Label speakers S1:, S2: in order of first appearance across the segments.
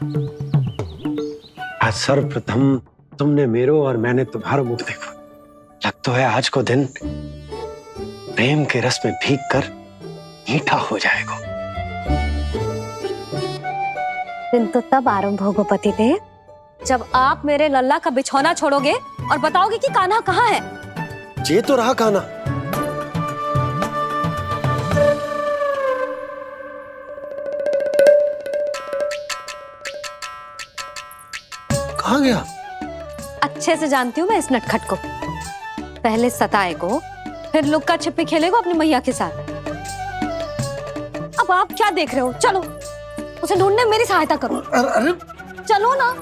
S1: आज सर्वप्रथम तुमने मेरो और मैंने तुम्हारा मुख देखो। लगता है आज को दिन प्रेम के रस में भीग कर मीठा हो जाएगा।
S2: दिन तो तब आरंभ होगा पतिदेव, जब आप मेरे लल्ला का बिछौना छोड़ोगे और बताओगे कि कान्हा कहाँ है।
S1: ये तो रहा कान्हा। कहाँ गया?
S2: अच्छे से जानती हूँ मैं इस नटखट को। पहले सताएगो, फिर लुक्का छिपी खेलेगो अपनी मैया के साथ। अब आप क्या देख रहे हो? चलो उसे ढूंढने में मेरी सहायता करो।
S1: अरे
S2: चलो ना।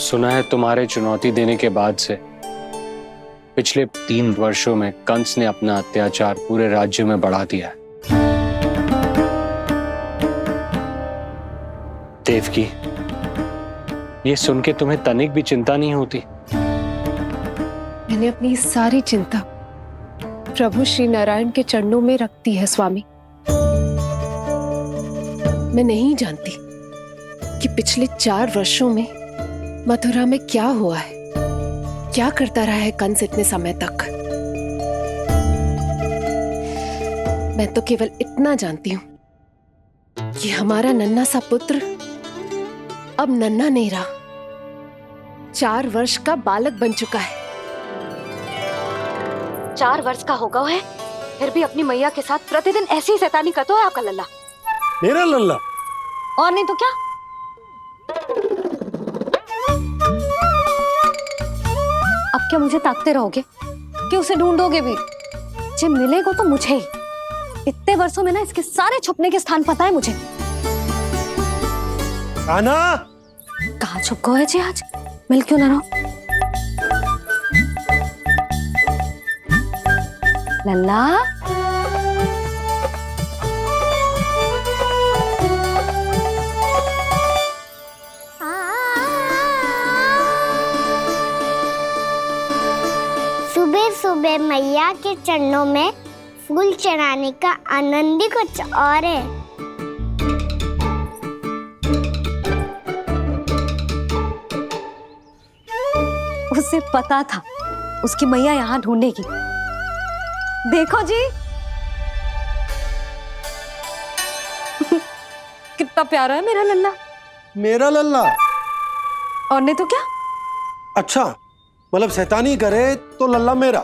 S3: सुना है तुम्हारे चुनौती देने के बाद से पिछले 3 वर्षों में कंस ने अपना अत्याचार पूरे राज्य में बढ़ा दिया है। देवकी, ये सुन के तुम्हें तनिक भी चिंता नहीं होती?
S4: मैंने अपनी सारी चिंता प्रभु श्री नारायण के चरणों में रख दी है स्वामी। मैं नहीं जानती कि पिछले 4 वर्षों में मथुरा में क्या हुआ है, क्या करता रहा है कंस इतने समय तक। मैं तो केवल इतना जानती हूं कि हमारा नन्हा सा पुत्र अब नन्हा नहीं रहा, 4 वर्ष का बालक बन चुका है।
S2: 4 वर्ष का होगा है, फिर भी अपनी मैया के साथ प्रतिदिन ऐसी ही शैतानी करता है आपका लल्ला।
S1: मेरा लल्ला?
S2: और नहीं तो क्या। अब क्या मुझे ताकते रहोगे कि उसे ढूंढोगे भी? जब मिलेगा तो मुझे ही। इतने वर्षों में ना इसके सारे छुपने के स्थान पता है मुझे।
S1: कान्हा!
S2: कहाँ छुप गए है जी आज? मिल क्यों ना रहो? लल्ला,
S5: सुबह सुबह मैया के चरणों में फूल चढ़ाने का आनंद ही कुछ और है।
S2: उसे पता था उसकी मैया यहाँ ढूंढेगी। देखो जी कितना प्यारा है मेरा लल्ला।
S1: मेरा लल्ला?
S2: और नहीं तो क्या।
S1: अच्छा, मतलब शैतानी करे तो लल्ला मेरा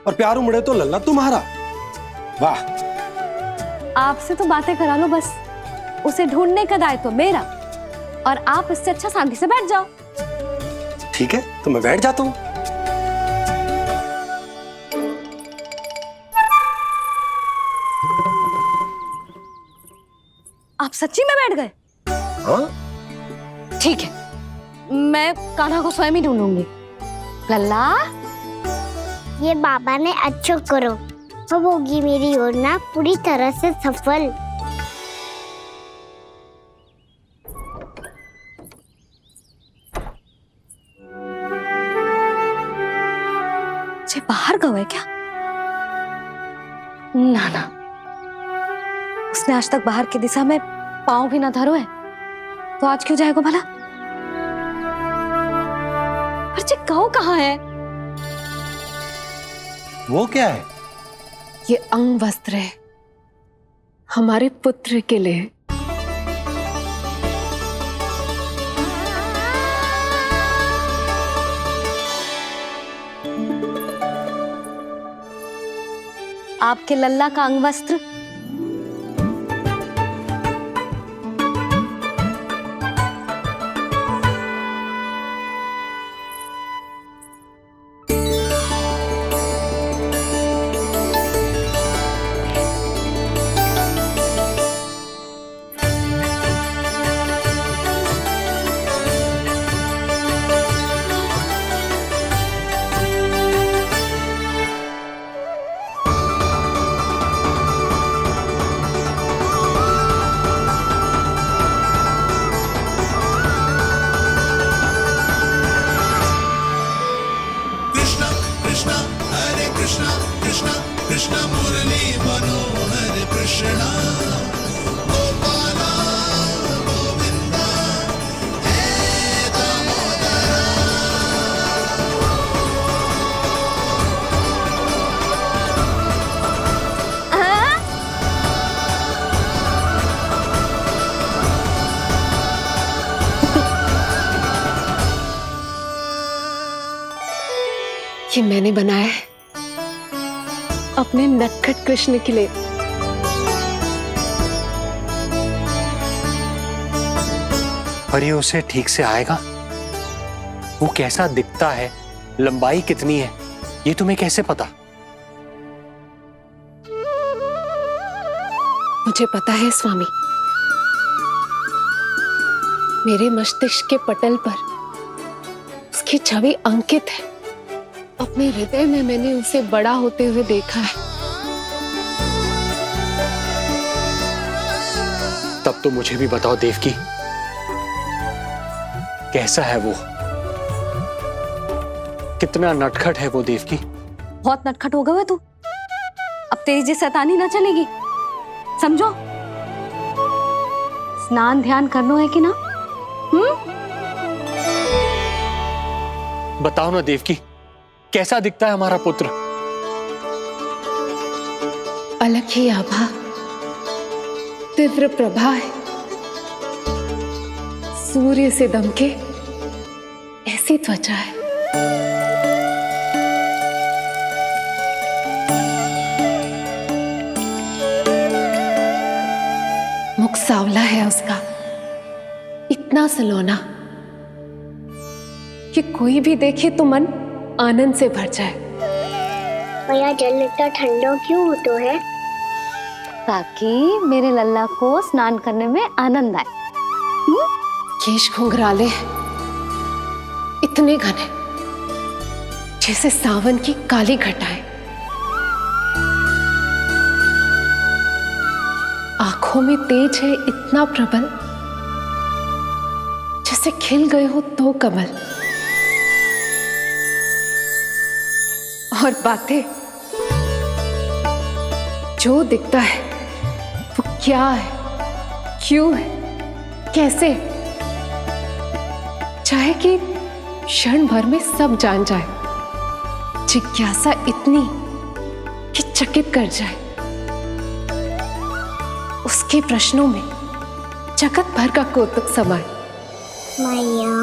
S1: और प्यार उमड़े तो लल्ला तुम्हारा। वाह!
S2: आपसे तो बातें करा लो बस, उसे ढूंढने का दायित्व मेरा, और आप इससे अच्छा शांति से बैठ जाओ।
S1: ठीक है, तो मैं बैठ जाता हूँ।
S2: आप सच्ची में बैठ गए?
S1: हाँ?
S2: ठीक है, मैं कान्हा को स्वयं ही ढूंढूंगी। लल्ला,
S5: ये बाबा ने अच्छा करो, अब होगी मेरी योजना पूरी तरह से सफल।
S2: जे बाहर गए क्या? ना ना, उसने आज तक बाहर की दिशा में पांव भी ना धरो है, तो आज क्यों जाएगा भला? पर जे कहो कहाँ है?
S1: वो क्या है?
S4: ये अंग वस्त्र है हमारे पुत्र के लिए।
S2: आपके लल्ला का अंग वस्त्र।
S6: कृष्ण कृष्ण मुरली मनोहर कृष्णा।
S4: ये मैंने बनाया है अपने नटखट कृष्ण के लिए।
S3: पर ये उसे ठीक से आएगा? वो कैसा दिखता है, लंबाई कितनी है, ये तुम्हें कैसे पता?
S4: मुझे पता है स्वामी, मेरे मस्तिष्क के पटल पर उसकी छवि अंकित है। अपने हृदय में मैंने उसे बड़ा होते हुए देखा है।
S3: तब तो मुझे भी बताओ देवकी, कैसा है वो? कितना नटखट है वो देवकी?
S2: बहुत नटखट हो गए तू। अब तेरी जी शैतानी ना चलेगी, समझो। स्नान ध्यान करनो है कि ना?
S3: बताओ ना देवकी, कैसा दिखता है हमारा पुत्र?
S4: अलग ही आभा, तीव्र प्रभा है, सूर्य से दमके ऐसी त्वचा है। मुख सांवला है उसका, इतना सलोना कि कोई भी देखे तो मन आनंद से भर जाए।
S5: भैया जल इतना ठंडा क्यों होता है?
S2: ताकि मेरे लल्ला को स्नान करने में आनंद आए।
S4: केश घुंघराले इतने घने जैसे सावन की काली घटाएं। आंखों में तेज है इतना प्रबल जैसे खिल गए हो दो कमल। और बातें, जो दिखता है वो क्या है, क्यों है, कैसे, चाहे कि क्षण भर में सब जान जाए। जिज्ञासा इतनी कि चकित कर जाए। उसके प्रश्नों में जगत भर का कौतुक समाए।
S5: मैया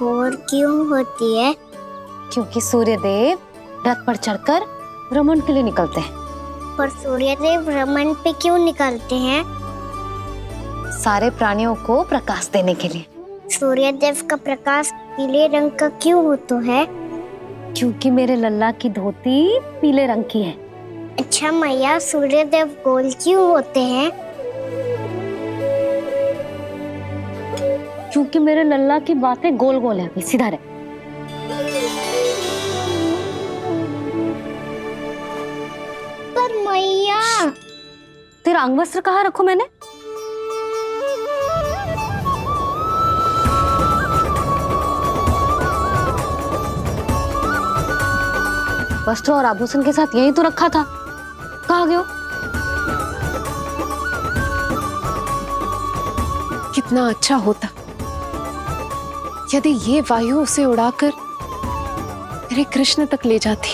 S5: और क्यों होती है?
S2: क्योंकि सूर्यदेव रथ पर चढ़कर भ्रमण के लिए निकलते हैं।
S5: पर सूर्यदेव भ्रमण पे क्यों निकलते हैं?
S2: सारे प्राणियों को प्रकाश देने के लिए।
S5: सूर्यदेव का प्रकाश पीले रंग का क्यों होता है?
S2: क्योंकि मेरे लल्ला की धोती पीले रंग की है।
S5: अच्छा मैया, सूर्यदेव गोल क्यों होते हैं?
S2: क्योंकि मेरे लल्ला की बातें गोल गोल है, सीधा रहे।
S5: पर मैया,
S2: तेरा अंगवस्त्र कहाँ रखूं मैंने? वस्त्र और आभूषण के साथ यही तो रखा था, कहाँ गयो?
S4: कितना अच्छा होता यदि ये वायु उसे उड़ाकर मेरे कृष्ण तक ले जाती।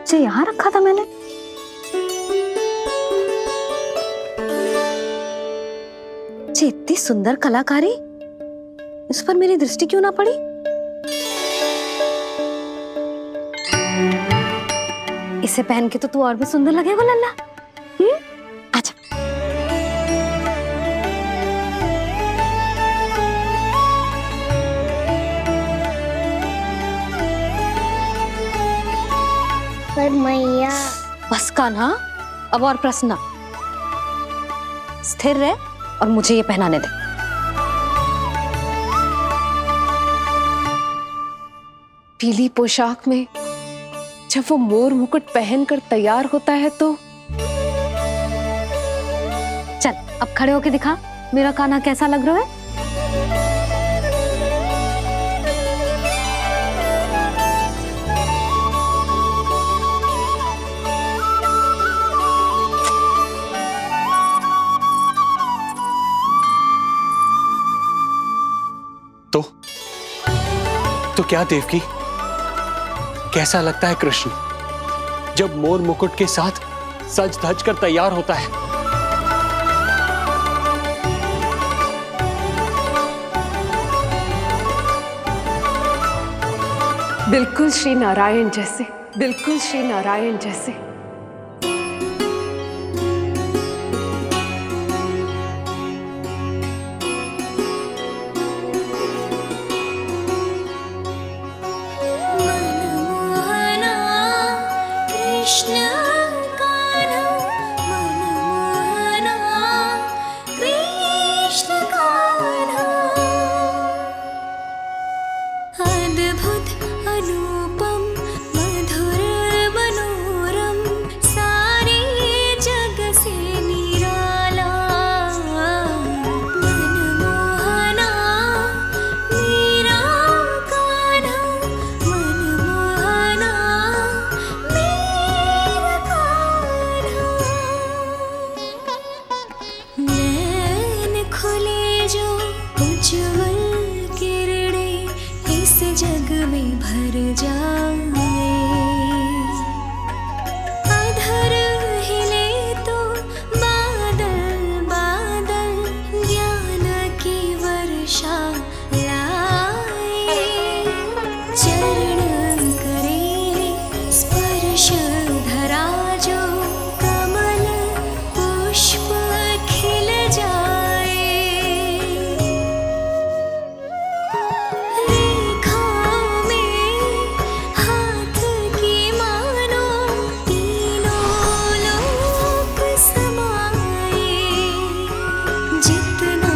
S2: इसे यहाँ रखा था मैंने। ये इतनी सुंदर कलाकारी, इस पर मेरी दृष्टि क्यों ना पड़ी? इसे पहन के तो तू और भी सुंदर लगेगा लल्ला। आजा।
S5: पर मैया,
S2: बस कान्हा, अब और प्रश्न ना। स्थिर रह और मुझे ये पहनाने दे।
S4: पीली पोशाक में जब वो मोर मुकुट पहनकर तैयार होता है तो
S2: चल अब खड़े होके दिखा मेरा कान्हा कैसा लग रहा है।
S3: तो क्या देवकी, कैसा लगता है कृष्ण जब मोर मुकुट के साथ सज धज कर तैयार होता है?
S4: बिल्कुल श्री नारायण जैसे, बिल्कुल श्री नारायण जैसे।
S6: मनमोहना कृष्ण कान्हा, मनमोहना कृष्ण कान्हा। अद्भुत अनुपम मधुर मनोरम, सारे जग से निराला। मनमोहना मेरा कान्हा, मनमोहना मेरा कान्हा। नैन खुले जो उज्ज्वल किरणें इस जग में भर जाए। अधर हिले तो बादल बादल ज्ञान की वर्षा लाए। चरण करे स्पर्श धरा जो कमल पुष्प खिल जाए। रेखाओं में हाथ की मानो तीनों लोक समाए। जितना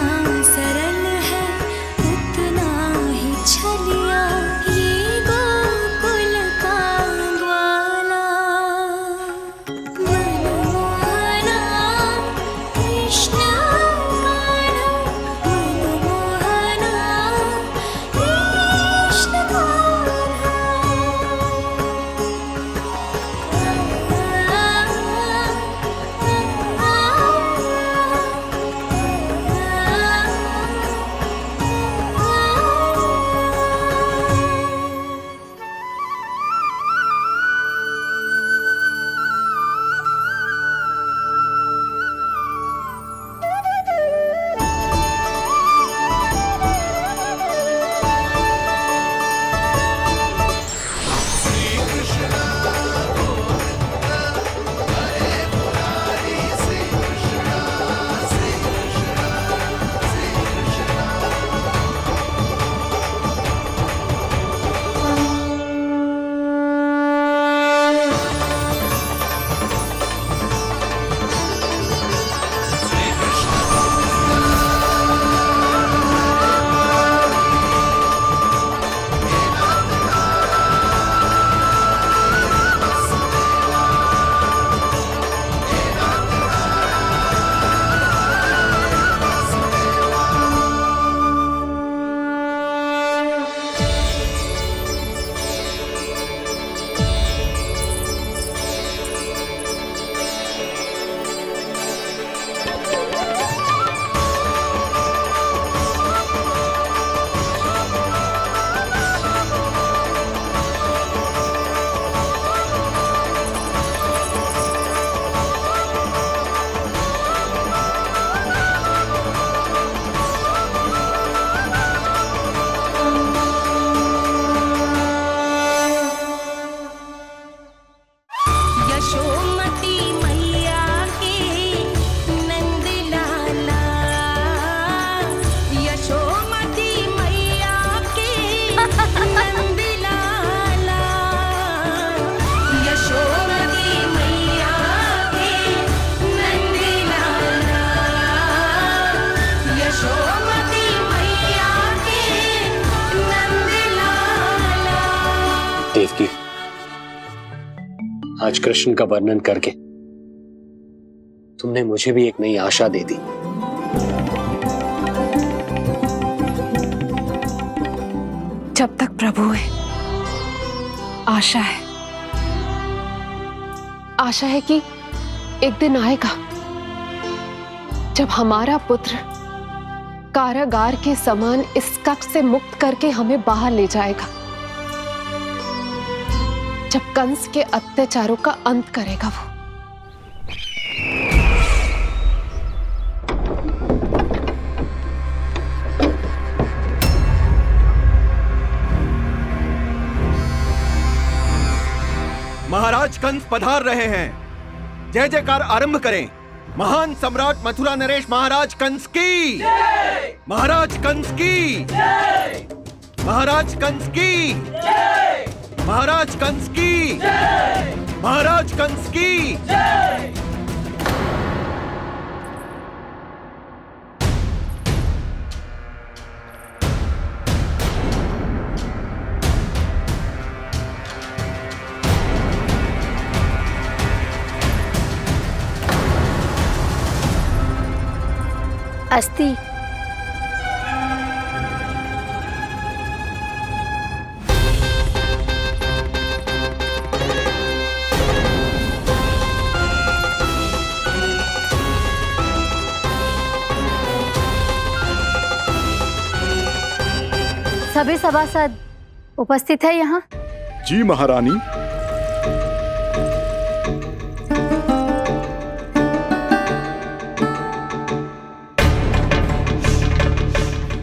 S6: सरल है उतना ही छलिया ये गोकुल का ग्वाला। मनमोहना कृष्ण कान्हा, मनमोहना कृष्ण यशोमती मैया के नंद लाला। यशोमती मैया के नंद लाला। यशोमती मैया के नंद लाला। यशोमती मैया के नंद लाला।
S3: देवकी, आज कृष्ण का वर्णन करके तुमने मुझे भी एक नई आशा दे दी।
S4: जब तक प्रभु है आशा है। आशा है कि एक दिन आएगा जब हमारा पुत्र कारागार के समान इस कक्ष से मुक्त करके हमें बाहर ले जाएगा, जब कंस के अत्याचारों का अंत करेगा वो।
S7: महाराज कंस पधार रहे हैं। जय जयकार आरंभ करें। महान सम्राट मथुरा नरेश महाराज कंस की, महाराज कंस की, महाराज कंस की, महाराज कंस की, महाराज कंस की।
S8: अस्ति।
S2: सभी सभासद उपस्थित है यहाँ?
S9: जी महारानी।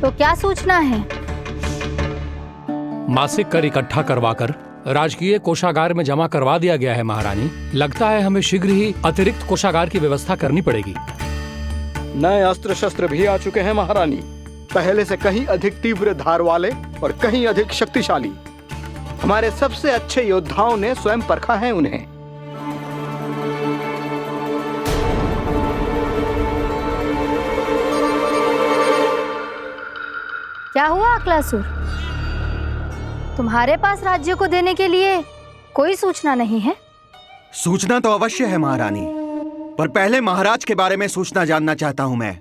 S2: तो क्या सूचना है?
S10: मासिक कर इकट्ठा करवाकर राजकीय कोषागार में जमा करवा दिया गया है महारानी। लगता है हमें शीघ्र ही अतिरिक्त कोषागार की व्यवस्था करनी पड़ेगी।
S9: नए अस्त्र शस्त्र भी आ चुके हैं महारानी, पहले से कहीं अधिक तीव्र धार वाले और कहीं अधिक शक्तिशाली। हमारे सबसे अच्छे योद्धाओं ने स्वयं परखा है उन्हें।
S2: क्या हुआ अक्लासुर? तुम्हारे पास राज्य को देने के लिए कोई सूचना नहीं है?
S7: सूचना तो अवश्य है महारानी, पर पहले महाराज के बारे में सूचना जानना चाहता हूं मैं।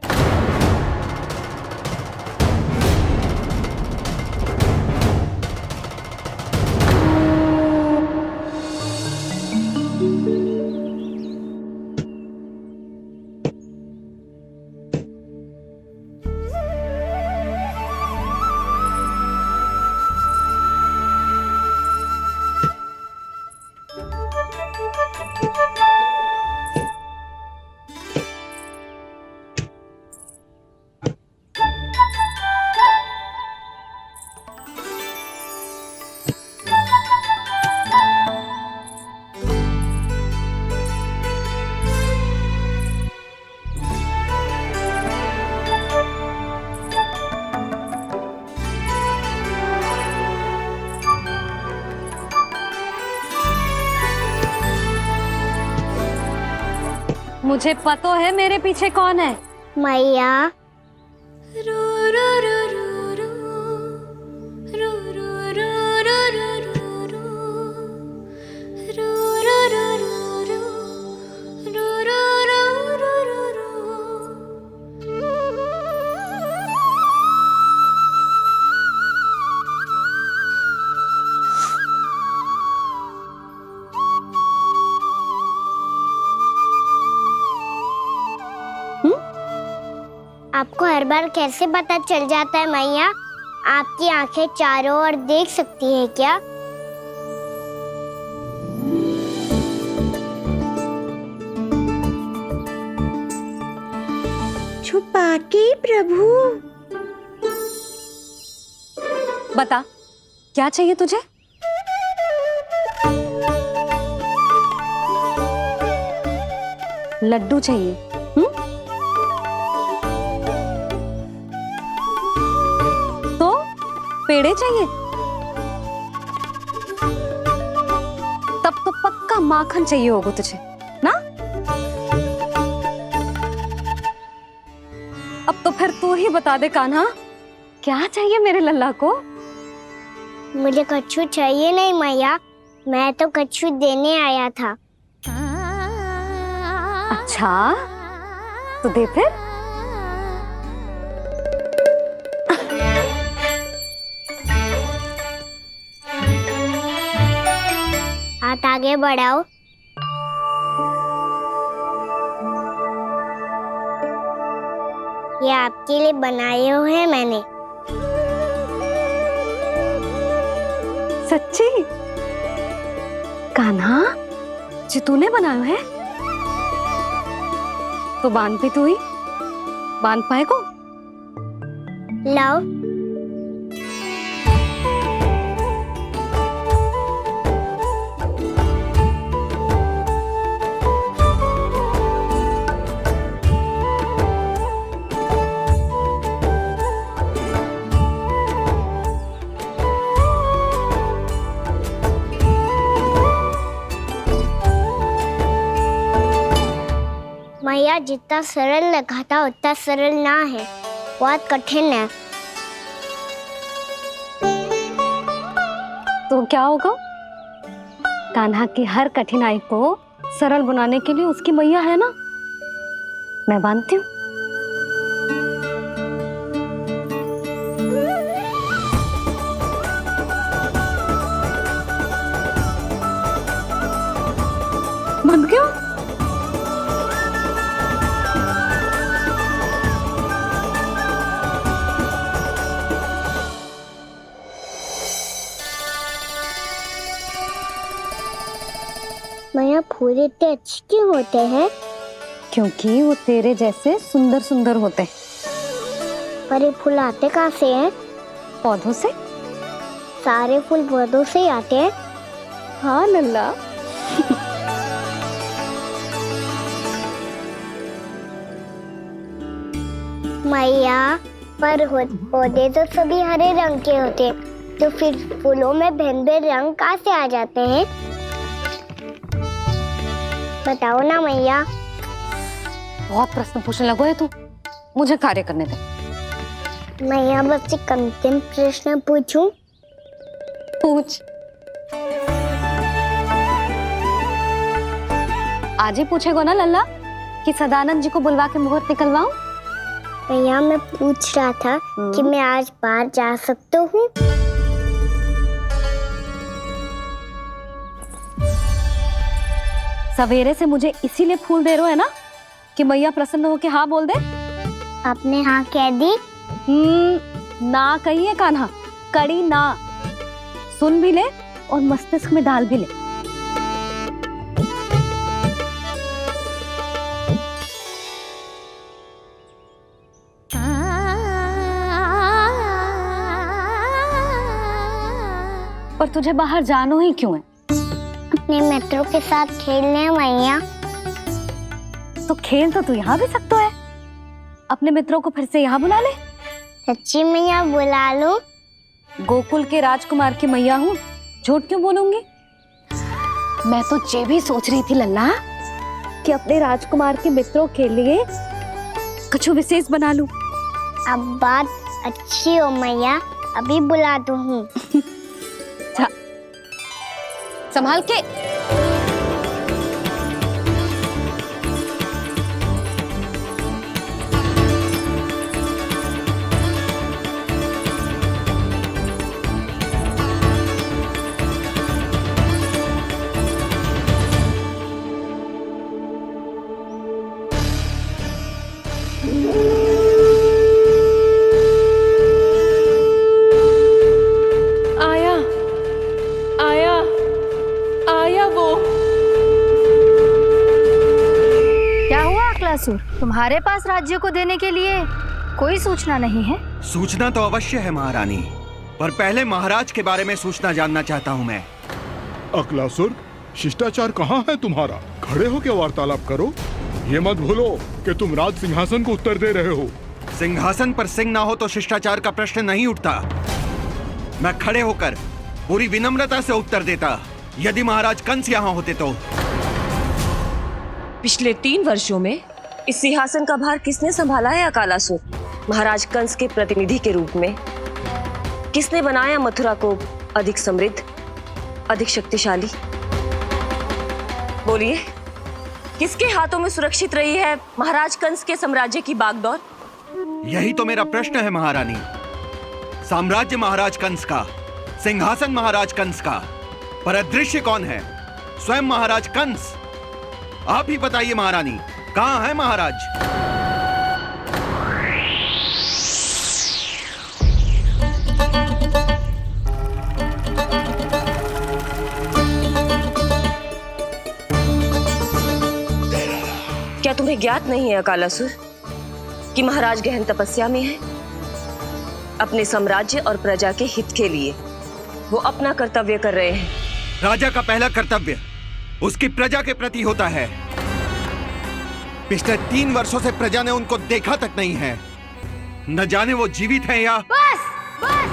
S2: मुझे पता है मेरे पीछे कौन है।
S5: मैया। आपको हर बार कैसे पता चल जाता है मैया? आपकी आंखें चारों ओर देख सकती है क्या?
S6: छुपा के प्रभु।
S2: बता, क्या चाहिए तुझे? लड्डू चाहिए? तो पेड़े चाहिए? तब तो पक्का माखन चाहिए होगा तुझे ना? अब तो फिर तू ही बता दे कान्हा, क्या चाहिए मेरे लल्ला को?
S5: मुझे कच्छू चाहिए नहीं मैया, मैं तो कच्छू देने आया था।
S2: अच्छा, तो दे फिर।
S5: हाथ आगे बढ़ाओ। ये आपके लिए बनाए हुए हैं मैंने।
S2: सच्ची? कान्हा, जी तूने बनाया है? तो बांध भी तू ही, बांध पाए को?
S5: लाओ। मैया जितना सरल लगा था उतना सरल ना है, बहुत कठिन है।
S2: तो क्या होगा? कान्हा की हर कठिनाई को सरल बनाने के लिए उसकी मैया है ना, मैं मानती हूँ। बंद क्यों?
S5: मैया फूल इतने अच्छे क्यों होते हैं?
S2: क्योंकि वो तेरे जैसे सुंदर सुंदर होते हैं।
S5: पर ये फूल आते कहाँ से हैं?
S2: पौधों से।
S5: सारे फूल पौधों से ही आते हैं?
S2: हाँ लल्ला।
S5: मैया पर पौधे तो सभी हरे रंग के होते हैं, तो फिर फूलों में भिन्न भिन्न रंग कहाँ से आ जाते हैं? बताओ ना मैया।
S2: बहुत प्रश्न पूछने लगो है तू, मुझे कार्य करने दे।
S5: मैया बस एक अंतिम प्रश्न पूछूं?
S2: पूछ। आज ही पूछेगो ना लल्ला कि सदानंद जी को बुलवा के मुहूर्त निकलवाऊं?
S5: मैया मैं पूछ रहा था कि मैं आज बाहर जा सकता हूँ?
S2: सवेरे से मुझे इसीलिए फूल दे रहे हो है ना कि मैया प्रसन्न हो के हाँ बोल दे।
S5: आपने हाँ कह दी?
S2: ना कहिए कान्हा, कड़ी ना। सुन भी ले और मस्तिष्क में डाल भी ले। पर तुझे बाहर जानो ही क्यों है?
S5: अपने मित्रों के साथ खेलने मैया।
S2: तो खेल तो तू यहाँ भी सकता है, अपने मित्रों को फिर से यहाँ बुला ले।
S5: सच्ची मैया बुला लो।
S2: गोकुल के राजकुमार की मैया हूँ, झूठ क्यों बोलूंगी? मैं तो ये भी सोच रही थी लल्ला कि अपने राजकुमार के मित्रों के लिए कुछ विशेष बना लूं।
S5: अब बात अच्छी हो मैया, अभी बुला दूँ।
S2: संभाल के।
S8: तुम्हारे पास राज्य को देने के लिए कोई सूचना नहीं है?
S7: सूचना तो अवश्य है महारानी, पर पहले महाराज के बारे में सूचना जानना चाहता हूँ मैं।
S11: अकलासुर, शिष्टाचार कहाँ है तुम्हारा? खड़े होकर वार्तालाप करो। ये मत भूलो कि तुम राज सिंहासन को उत्तर दे रहे हो।
S7: सिंहासन पर सिंह ना हो तो शिष्टाचार का प्रश्न नहीं उठता। मैं खड़े होकर पूरी विनम्रता से उत्तर देता यदि महाराज कंस यहाँ होते तो।
S12: पिछले 3 वर्षों में इस सिंहासन का भार किसने संभाला है अकालासुर? महाराज कंस के प्रतिनिधि के रूप में किसने बनाया मथुरा को अधिक समृद्ध, अधिक शक्तिशाली? बोलिए, किसके हाथों में सुरक्षित रही है महाराज कंस के साम्राज्य की बागडोर?
S7: यही तो मेरा प्रश्न है महारानी। साम्राज्य महाराज कंस का, सिंहासन महाराज कंस का, पर अदृश्य कौन है? स्वयं महाराज कंस। आप ही बताइए महारानी, कहाँ है महाराज?
S12: क्या तुम्हें ज्ञात नहीं है अकालासुर कि महाराज गहन तपस्या में है? अपने साम्राज्य और प्रजा के हित के लिए वो अपना कर्तव्य कर रहे हैं।
S7: राजा का पहला कर्तव्य उसकी प्रजा के प्रति होता है। पिछले 3 वर्षों से प्रजा ने उनको देखा तक नहीं है। न जाने वो जीवित हैं या...
S8: बस, बस,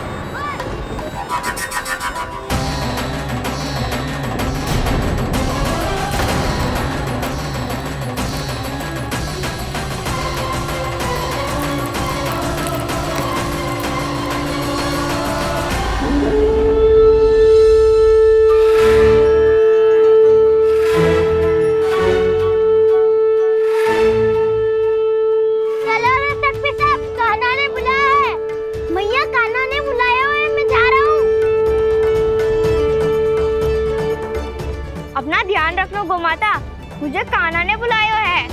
S5: अपना ध्यान रखो गोमाता, मुझे कान्हा ने बुलाया है।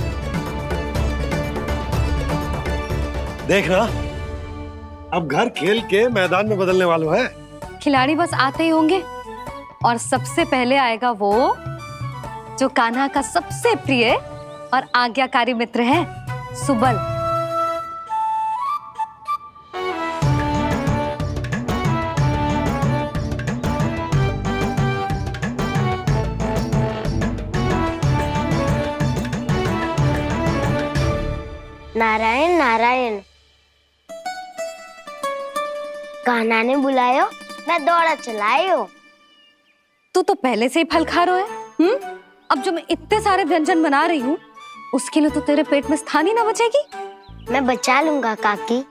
S1: देखना, अब घर खेल के मैदान में बदलने वालों है।
S2: खिलाड़ी बस आते ही होंगे और सबसे पहले आएगा वो जो कान्हा का सबसे प्रिय और आज्ञाकारी मित्र है, सुबल।
S5: नारायण नारायण, कान्हा ने बुलायो, मैं दौड़ा चलायो।
S2: तू तो पहले से ही फल खा रहा है। अब जो मैं इतने सारे व्यंजन बना रही हूँ उसके लिए तो तेरे पेट में स्थान ही ना बचेगी।
S5: मैं बचा लूंगा काकी,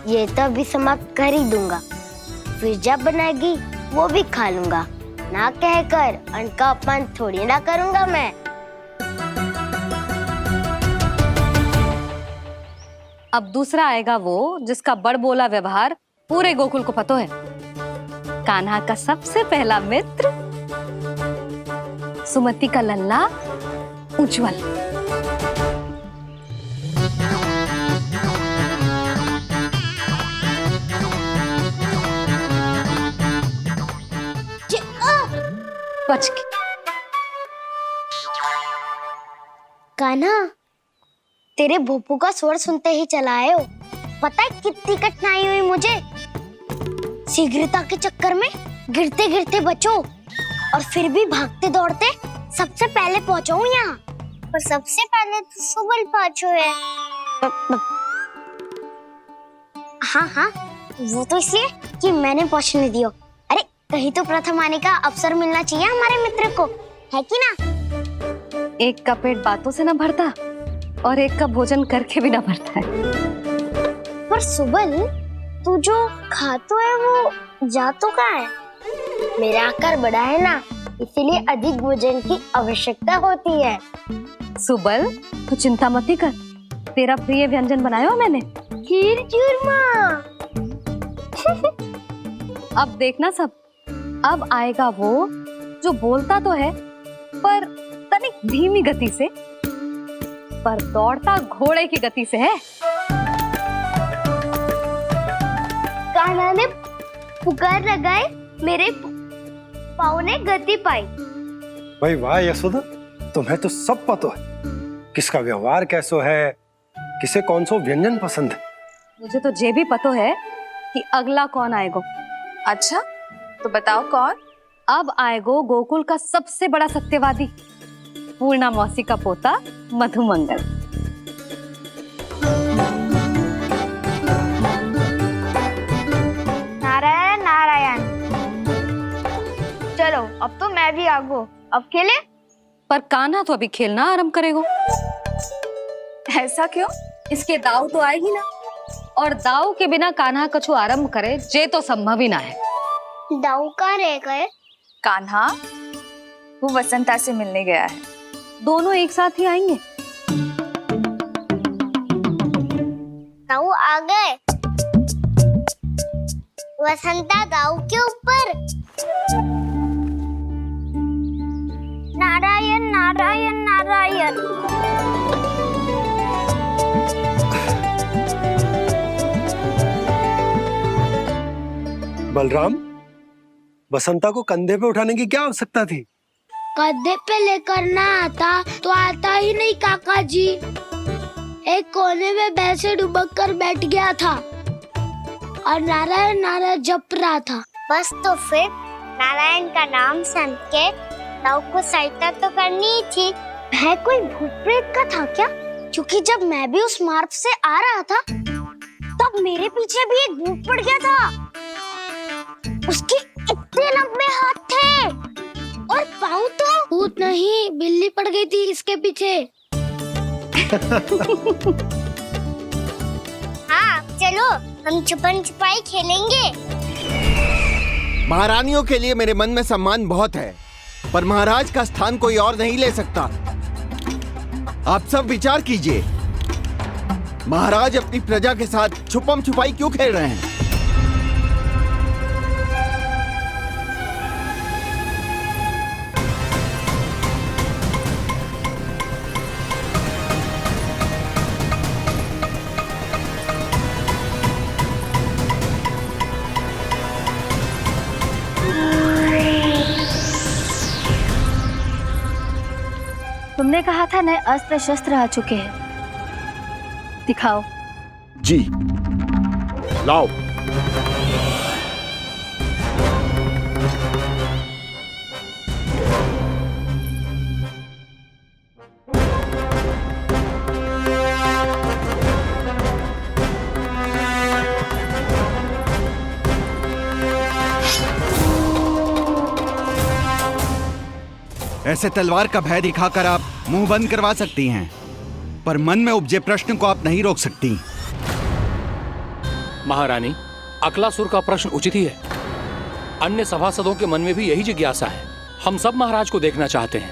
S5: ये तो अभी समाप्त कर ही दूंगा, फिर जब बनाएगी वो भी खा लूंगा। ना कहकर अन्न का अपमान थोड़ी ना करूंगा मैं।
S2: अब दूसरा आएगा वो जिसका बड़बोला व्यवहार पूरे गोकुल को पता है, कान्हा का सबसे पहला मित्र, सुमति का लल्ला उज्जवल। बच के।
S5: कान्हा, तेरे भोपू का स्वर सुनते ही चला आए हो। पता है कितनी कठिनाई हुई मुझे, शीघ्रता के चक्कर में गिरते गिरते बचो और फिर भी भागते दौड़ते सबसे पहले पहुंचा हूँ यहाँ। पर सबसे पहले तो सुबल पहुंचो है। हाँ हाँ, वो तो इसलिए कि मैंने पहुंचने दियो। अरे कहीं तो प्रथम आने का अवसर मिलना चाहिए हमारे मित्र को, है कि ना?
S2: एक का पेट बातों से ना भरता और एक का भोजन करके भी ना भरता है।
S5: पर सुबल, तू जो खातो है वो जातो का है। मेरा आकार बड़ा है ना, इसीलिए अधिक भोजन की आवश्यकता होती है।
S2: सुबल, तू चिंता मत कर, तेरा प्रिय व्यंजन बनाया मैंने,
S5: खीर चूरमा।
S2: अब देखना सब, अब आएगा वो जो बोलता तो है पर तनिक धीमी गति से, पर दौड़ता घोड़े की गति से है।
S5: कान्हा ने पुकार लगाए, मेरे पाँव ने गति पाई।
S1: भाई वाह यशोदा, तुम्हें तो सब पता है, किसका व्यवहार कैसो है, किसे कौन सो व्यंजन पसंद है।
S2: मुझे तो ये भी पता है कि अगला कौन आएगा।
S13: अच्छा, तो बताओ कौन?
S2: अब आएगो गोकुल का सबसे बड़ा सत्यवादी, पूर्णा मौसी का पोता मधुमंगल।
S5: नारायण नारायण। चलो अब तो मैं भी आगो, अब खेले।
S2: पर कान्हा तो अभी खेलना आरंभ करेगा।
S13: ऐसा क्यों?
S2: इसके दाव तो आएगी ना, और दाव के बिना कान्हा कछु आरंभ करे जे तो संभव ही ना है।
S5: दाव का रह गए?
S13: कान्हा वो वसंता से मिलने गया है।
S2: दोनों एक साथ ही आएंगे।
S5: दाऊ आ गए। वसंता दाऊ के ऊपर। नारायण नारायण नारायण।
S1: बलराम, बसंता को कंधे पे उठाने की क्या आवश्यकता थी?
S5: कंधे पे लेकर ना आता तो आता ही नहीं काका जी। एक कोने में वैसे डुबक कर बैठ गया था और नारायण नारायण जप रहा था। बस तो फिर नारायण का नाम सुन के दाऊ को सहायता तो करनी ही थी। है कोई भूत प्रेत का था क्या? क्योंकि जब मैं भी उस मार्ग से आ रहा था तब मेरे पीछे भी एक भूत पड़ गया था। उसके इतने लंबे हाथ थे और पाँव तो भूत नहीं, बिल्ली पड़ गई थी इसके पीछे। हाँ चलो हम छुपन छुपाई खेलेंगे।
S7: महारानियों के लिए मेरे मन में सम्मान बहुत है, पर महाराज का स्थान कोई और नहीं ले सकता। आप सब विचार कीजिए, महाराज अपनी प्रजा के साथ छुपम छुपाई क्यों खेल रहे हैं?
S8: तुमने कहा था नए अस्त्र शस्त्र आ चुके हैं, दिखाओ।
S9: जी लाओ।
S7: ऐसे तलवार का भय दिखाकर आप मुंह बंद करवा सकती हैं, पर मन में उपजे प्रश्न को आप नहीं रोक सकती।
S10: महारानी, अकलासुर का प्रश्न उचित ही है। अन्य सभासदों के मन में भी यही जिज्ञासा है। हम सब महाराज को देखना चाहते हैं।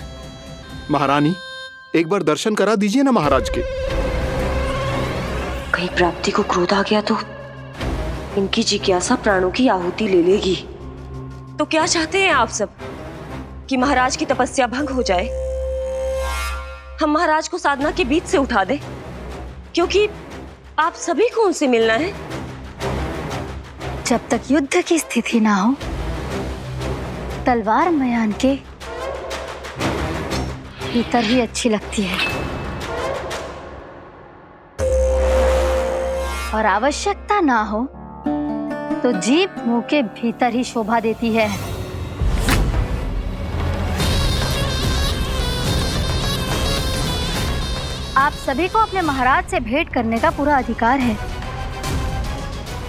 S9: महारानी, एक बार दर्शन करा दीजिए ना महाराज के।
S12: कहीं प्राप्ति को क्रोध आ गया तो इनकी जिज्ञासा प्राणों की आहुति ले लेगी। तो क्या चाहते हैं आप सब? कि महाराज की तपस्या भंग हो जाए? हम महाराज को साधना के बीच से उठा दें? क्योंकि आप सभी को उनसे मिलना है।
S8: जब तक युद्ध की स्थिति ना हो, तलवार मयान के भीतर ही अच्छी लगती है, और आवश्यकता ना हो तो जीभ मुंह के भीतर ही शोभा देती है। आप सभी को अपने महाराज से भेंट करने का पूरा अधिकार है।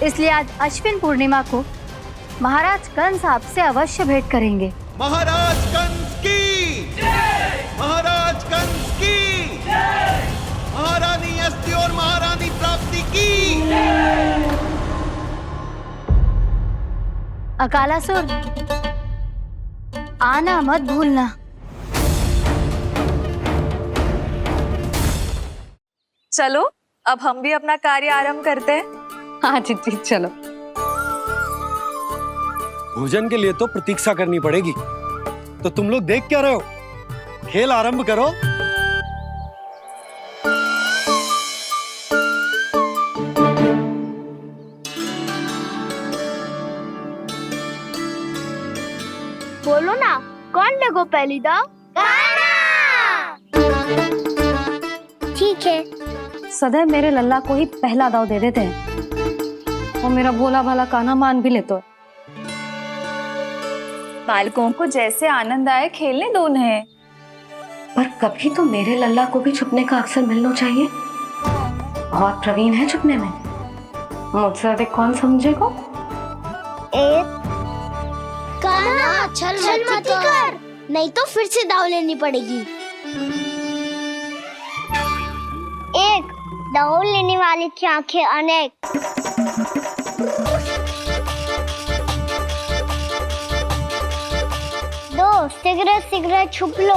S8: इसलिए आज अश्विन पूर्णिमा को महाराज कंस आपसे अवश्य भेंट करेंगे।
S7: महाराज कंस की जय! महाराज कंस की जय! महारानी अस्ति और महारानी प्राप्ति की जय!
S8: अकालासुर, आना मत भूलना।
S13: चलो अब हम भी अपना कार्य आरंभ करते हैं।
S2: हाँ चिट्ठी, चलो।
S1: भोजन के लिए तो प्रतीक्षा करनी पड़ेगी, तो तुम लोग देख क्या रहे हो? खेल आरंभ करो।
S5: बोलो ना, कौन देखो पहली दाव? ठीक है।
S2: सदैव मेरे लल्ला को ही पहला दाव दे देते हैं, और मेरा भोला भाला कान्हा मान भी लेते।
S13: बालकों को जैसे आनंद आए खेलने दो उन्हें।
S2: पर कभी तो मेरे लल्ला को भी छुपने का अवसर मिलना चाहिए। बहुत प्रवीण है छुपने में, मुझसे अधिक कौन समझेगा?
S5: कान्हा, छल मत कर, नहीं तो फिर से दाव लेनी पड़ेगी। एक दाव लेने वाले की आंखें अनेक। दो, शीघ्र शीघ्र छुप लो।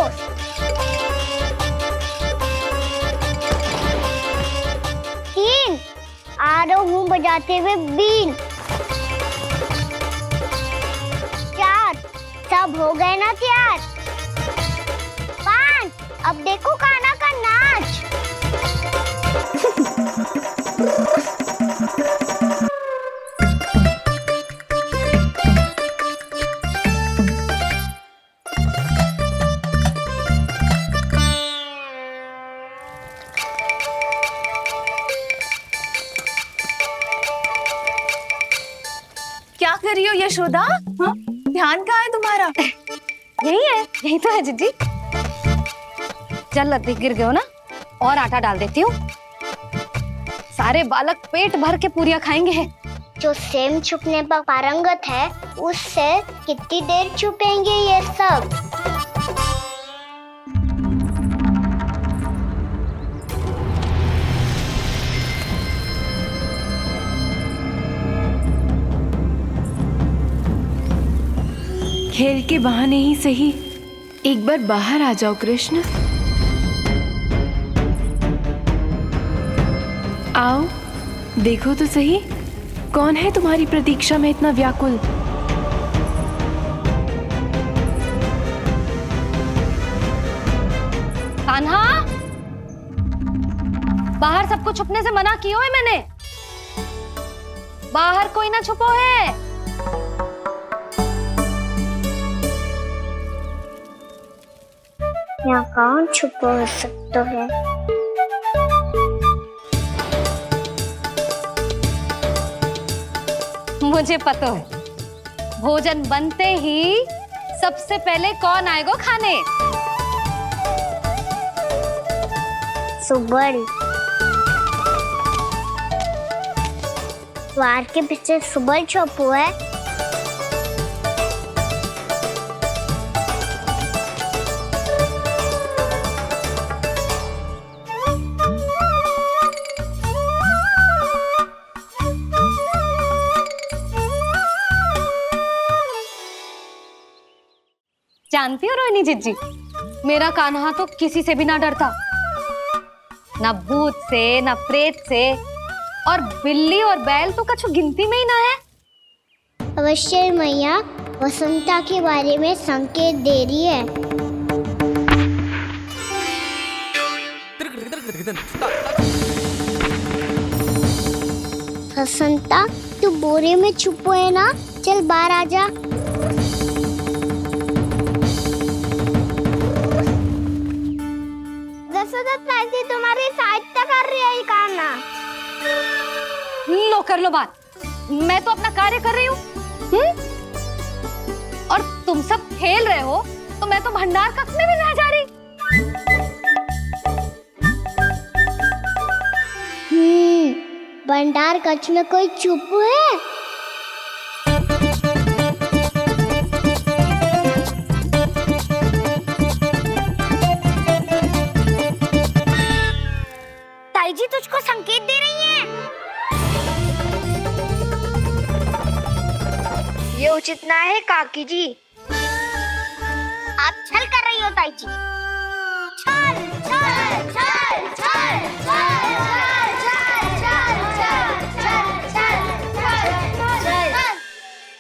S5: तीन, आ रहा हूँ बजाते हुए बीन। चार, सब हो गए ना तैयार? पांच, अब देखो कान्हा का नाच।
S13: क्या कर रही हो यशोदा? हाँ? ध्यान कहाँ है तुम्हारा?
S2: यही है, यही तो है जिज्जी। चल लद्दी, गिर गए हो ना, और आटा डाल देती हूँ। सारे बालक पेट भर के पूरियां खाएंगे।
S5: जो सेम छुपने पर पारंगत है, उससे कितनी देर छुपेंगे ये सब?
S4: खेल के बहाने ही सही एक बार बाहर आ जाओ कृष्ण। आओ, देखो तो सही, कौन है तुम्हारी प्रतीक्षा में इतना व्याकुल?
S2: कान्हा, बाहर सबको छुपने से मना किया है मैंने। बाहर कोई ना छुपो है।
S5: यहाँ कौन छुपा हो सकता है?
S2: मुझे पता है, भोजन बनते ही सबसे पहले कौन आएगा खाने?
S5: सुबल। द्वार के पीछे सुबल छुपा है।
S2: जानती हो रोहिणी जीजी, मेरा कान्हा तो किसी से भी ना डरता, ना भूत से, ना प्रेत से, और बिल्ली और बैल तो कछु गिनती में ही ना है।
S5: अवश्य मैया वसंता के बारे में संकेत दे रही है। वसंता, तू बोरे में छुपो है ना? चल बाहर आ जा। तुम्हारी सहायता कर रही है कान्हा।
S2: लो कर लो बात, मैं तो अपना कार्य कर रही हूँ। और तुम सब खेल रहे हो तो मैं तो भंडार कक्ष में भी नहीं जा रही।
S5: भंडार कक्ष में कोई छुप है? ताई जी तुझको संकेत दे रही है। ये उचित ना है काकी जी। आप छल कर रही हो ताई जी। छल छल छल छल छल छल।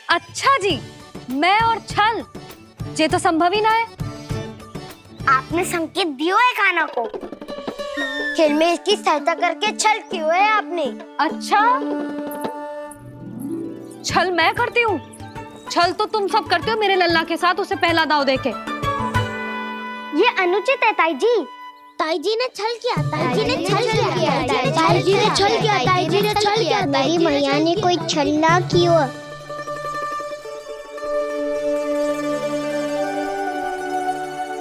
S2: अच्छा जी, मैं और छल, ये तो संभव ही ना है।
S5: आपने संकेत दिया है कान्हा को, खेल में इसकी सहायता करके छल क्यों है आपने?
S2: अच्छा, छल मैं करती हूँ? छल तो तुम सब करते हो मेरे लल्ला के साथ, उसे पहला दाव देके।
S5: ये अनुचित है ताई जी। ताई जी ने छल किया, ताई जी ने छल किया, ताई जी ने छल किया, ताई जी ने छल किया। मेरी मैया ने कोई छल ना किया।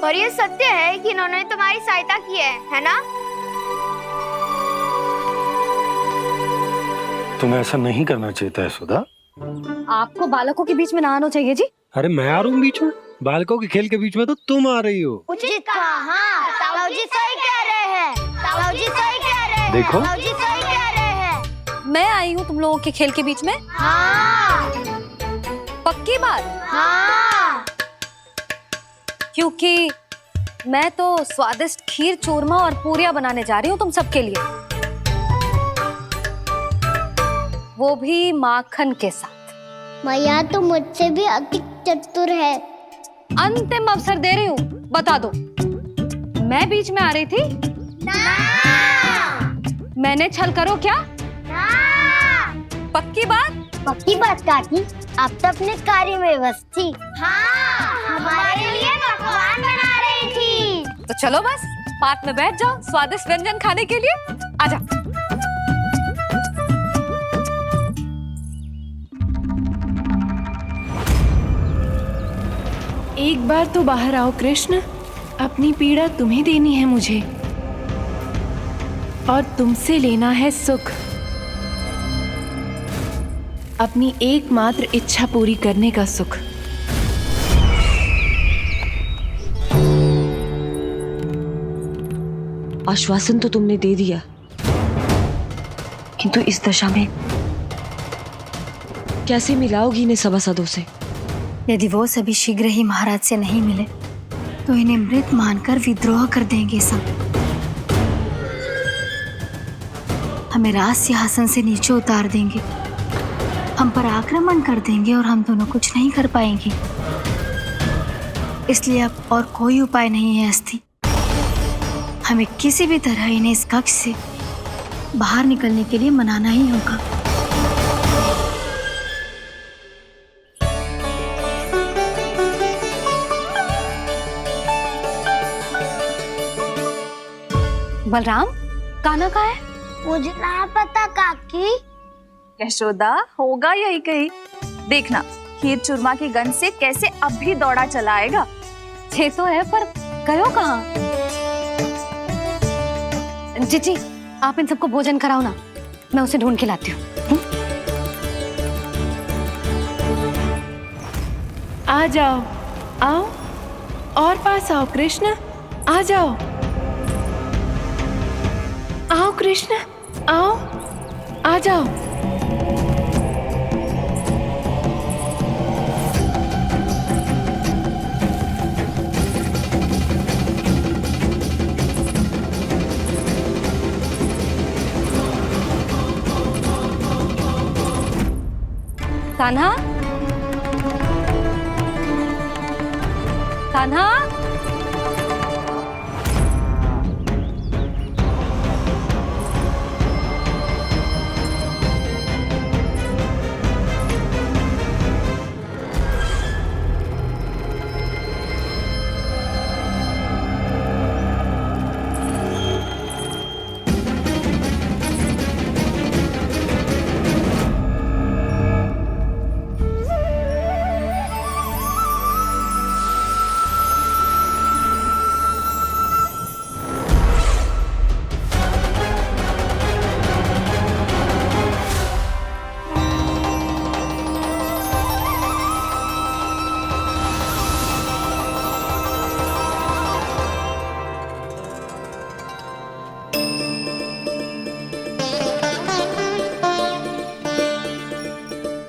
S13: और ये सत्य है कि इन्होंने तुम्हारी सहायता की है ना?
S1: तुम्हें ऐसा नहीं करना चाहिए था यशोदा।
S2: आपको बालकों के बीच में ना आना चाहिए जी।
S1: अरे मैं आ रहा हूँ बीच में? बालकों के खेल के बीच में तो तुम आ रही हो।
S5: उचित कहा। हाँ, ताऊ जी सही कह रहे हैं। ताऊ जी सही कह रहे हैं।
S1: देखो,
S5: ताऊ जी सही कह रहे हैं।
S2: मैं आई हूँ तुम लोगों के खेल के बीच में।
S5: हाँ।
S2: पक्की बात?
S5: हाँ।
S2: क्योंकि मैं तो स्वादिष्ट खीर, चूरमा और पूरियां बनाने जा रही हूँ तुम सबके लिए, वो भी माखन के साथ।
S5: मैया तो मुझसे भी अधिक चतुर है।
S2: अंतिम अवसर दे रही हूँ, बता दो, मैं बीच में आ रही थी?
S5: ना।
S2: मैंने छल करो क्या?
S5: ना।
S2: पक्की बात?
S5: पक्की बात काकी, आप तो अपने कार्य में व्यस्त थी। हाँ, हमारे लिए पकवान बना रही थी।
S2: तो चलो बस पात में बैठ जाओ स्वादिष्ट व्यंजन खाने के लिए। आजा।
S4: एक बार तो बाहर आओ कृष्ण, अपनी पीड़ा तुम्हें देनी है मुझे, और तुमसे लेना है सुख। अपनी एकमात्र इच्छा पूरी करने का सुख।
S12: आश्वासन तो तुमने दे दिया, किंतु इस दशा में कैसे मिलाओगी इन्हें सभासदों से?
S8: यदि वो सभी शीघ्र ही महाराज से नहीं मिले तो इन्हें मृत मानकर विद्रोह कर देंगे सब। हमें राज सिंहासन से नीचे उतार देंगे, हम पर आक्रमण कर देंगे और हम दोनों कुछ नहीं कर पाएंगे। इसलिए अब और कोई उपाय नहीं है अस्थि। हमें किसी भी तरह इन्हें इस कक्ष से बाहर निकलने के लिए मनाना ही होगा।
S2: बलराम, कान्हा कहाँ है?
S5: मुझे ना पता काकी।
S13: यशोदा, होगा यही कहीं। देखना खीर चूरमा की गंध से कैसे अब भी दौड़ा चला आएगा।
S2: ये तो है, पर गयो कहाँ? जीजी, आप इन सबको भोजन कराओ ना, मैं उसे ढूंढ के लाती हूँ।
S4: आ जाओ, आओ और पास आओ कृष्ण, आ जाओ। आओ कृष्ण, आओ, आ जाओ।
S2: कान्हा, कान्हा,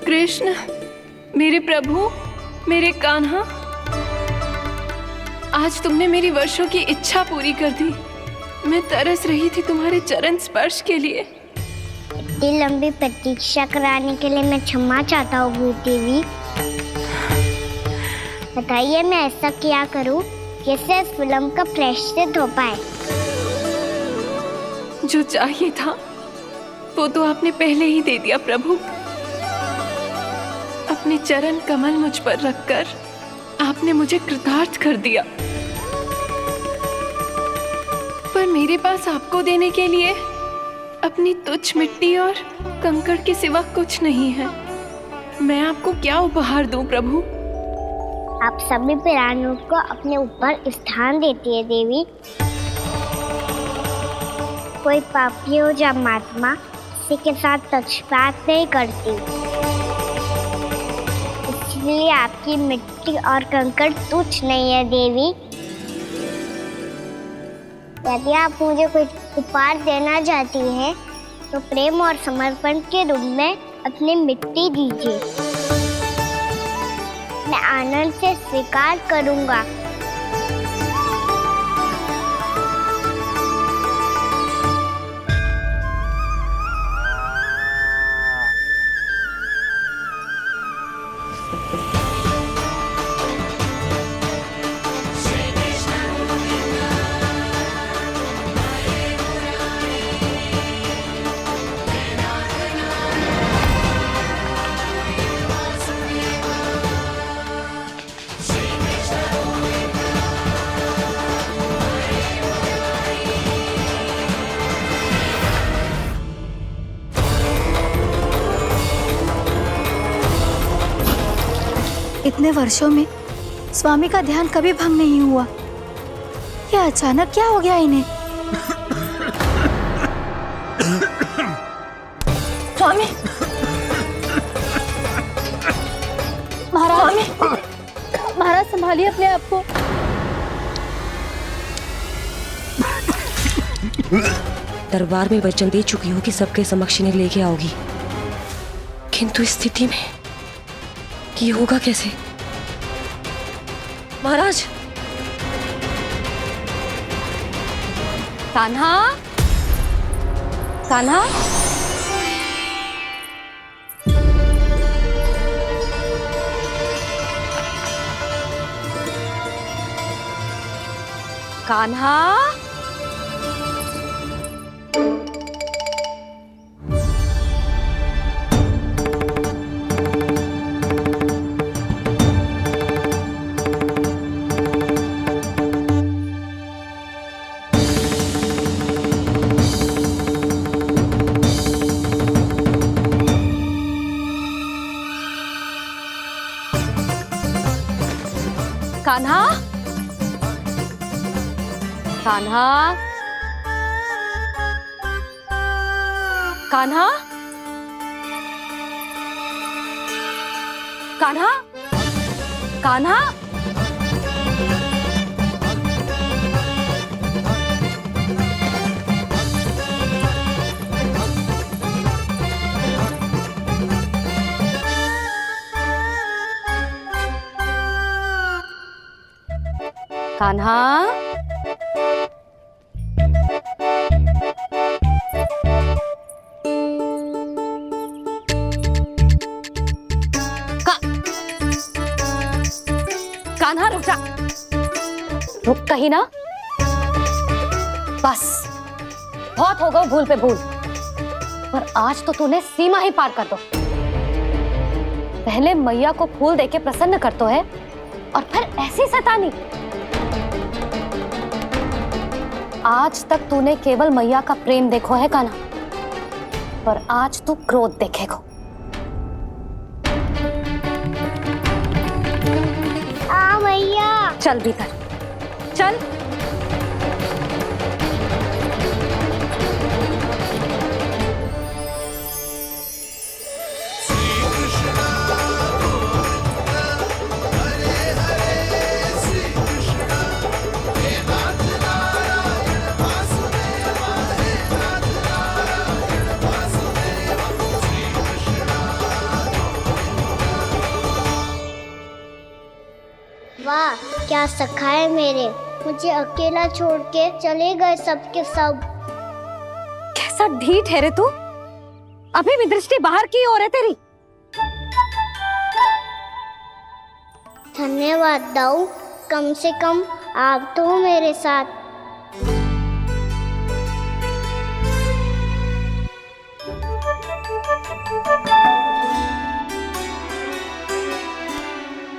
S4: कृष्ण, मेरे प्रभु, मेरे कान्हा, आज तुमने मेरी वर्षों की इच्छा पूरी कर दी। मैं तरस रही थी तुम्हारे चरण स्पर्श के लिए।
S5: इतनी लंबी प्रतीक्षा कराने के लिए मैं क्षमा चाहता हूँ देवी। बताइए मैं ऐसा क्या करूँ जिससे इस फिल्म का प्रायश्चित हो पाए।
S4: जो चाहिए था वो तो आपने पहले ही दे दिया प्रभु। अपने चरण कमल मुझ पर रखकर आपने मुझे कृतार्थ कर दिया। पर मेरे पास आपको देने के लिए अपनी तुच्छ मिट्टी और कंकड़ के सिवा कुछ नहीं है। मैं आपको क्या उपहार दूं प्रभु?
S5: आप सभी प्राणियों को अपने ऊपर स्थान देती है देवी। कोई पापी हो या महात्मा किसी के साथ पक्षपात नहीं करती, इसलिए आपकी मिट्टी और कंकड़ तुच्छ नहीं है देवी। यदि आप मुझे कोई उपहार देना चाहती हैं तो प्रेम और समर्पण के रूप में अपनी मिट्टी दीजिए। मैं आनंद से स्वीकार करूंगा।
S8: इतने वर्षों में स्वामी का ध्यान कभी भंग नहीं हुआ। ये अचानक क्या हो गया इन्हें? स्वामी, महाराज, महाराज संभालिए अपने आप को।
S12: दरबार में वचन दे चुकी हो कि सबके समक्ष इन्हें लेके आओगी, किंतु इस स्थिति में ये होगा कैसे? महाराज,
S2: कान्हा, कान्हा, कान्हा, कान्हा, कान्हा, कान्हा, कान्हा, कान्हा। कान्हा, कान्हा रुक जा, रुक कहीं ना। बस बहुत हो गया भूल पे भूल, पर आज तो तूने सीमा ही पार कर दो। पहले मैया को फूल देके प्रसन्न करतो है और फिर ऐसी सतानी। आज तक तूने केवल मैया का प्रेम देखो है कान्हा, पर आज तू क्रोध देखेगा।
S5: मैया
S2: चल भीतर चल।
S5: वाह क्या सखा है मेरे, मुझे अकेला छोड़ के चले गए सबके सब।
S2: कैसा ढीठ है रे तू, अभी भी दृष्टि बाहर की ओर है तेरी।
S5: धन्यवाद दाऊ, कम से कम आप तो हो मेरे साथ।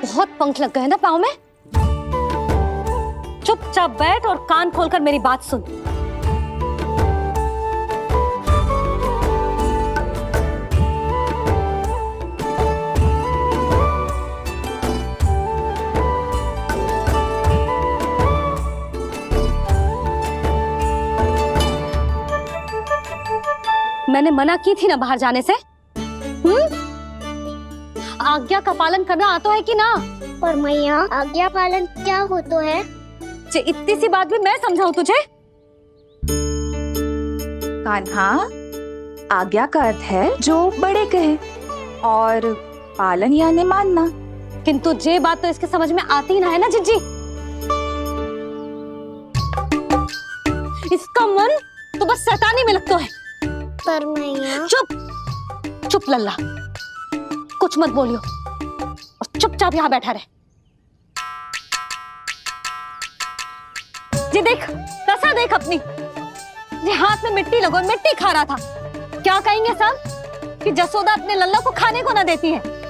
S2: बहुत पंख लग गए ना पाँव में। चुपचाप बैठ और कान खोलकर मेरी बात सुन। मैंने मना की थी ना बाहर जाने से। आज्ञा का पालन करना आता है कि ना?
S5: पर मैया आज्ञा पालन क्या होता है?
S2: इतनी सी बात भी मैं समझाऊं तुझे?
S13: कान्हा, आज्ञा का अर्थ है जो बड़े कहे और पालन यानी मानना।
S2: किंतु ये बात तो इसके समझ में आती ना है ना जिज्जी। इसका मन तो बस शैतानी में लगता है।
S5: पर मैया
S2: चुप चुप लल्ला, कुछ मत बोलियो और चुपचाप यहाँ बैठा रहे। ये देख दशा देख अपनी, ये हाथ में मिट्टी लगो मिट्टी खा रहा था। क्या कहेंगे सब कि जसोदा अपने लल्ला को खाने को ना देती है।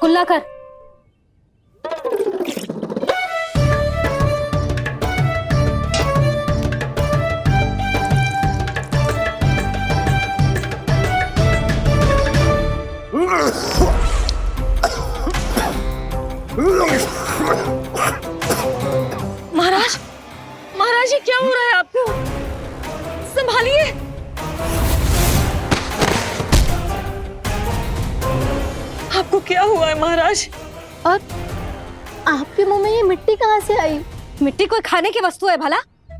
S2: कुल्ला कर। महाराज, महाराज ये क्या हो रहा है आपको? संभालिए।
S13: आपको क्या हुआ है महाराज?
S2: और आपके मुंह में ये मिट्टी कहाँ से आई? मिट्टी कोई खाने की वस्तु है भला?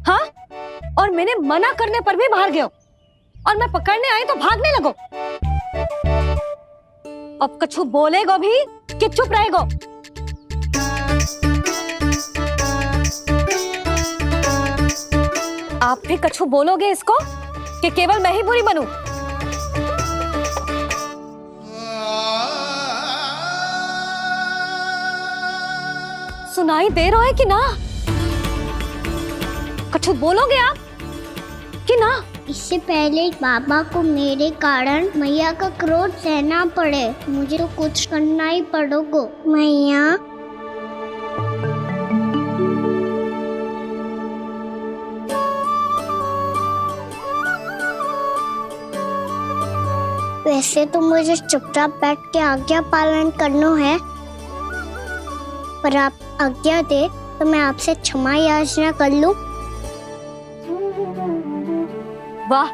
S2: हाँ, और मैंने मना करने पर भी बाहर गए और मैं पकड़ने आई तो भागने लगो। अब कछु बोलेगो भी कि चुप रहेगो? आप भी कछु बोलोगे इसको कि केवल मैं ही बुरी बनूं? सुनाई दे रहा है कि ना? कछु बोलोगे आप कि ना?
S5: इससे पहले बाबा को मेरे कारण मैया का क्रोध सहना पड़े, मुझे तो कुछ करना ही पड़ेगा। मैया वैसे तो मुझे चुपचाप बैठ के आज्ञा पालन करना है, पर आप आज्ञा दे तो मैं आपसे क्षमा याचना कर लूं।
S2: वाह,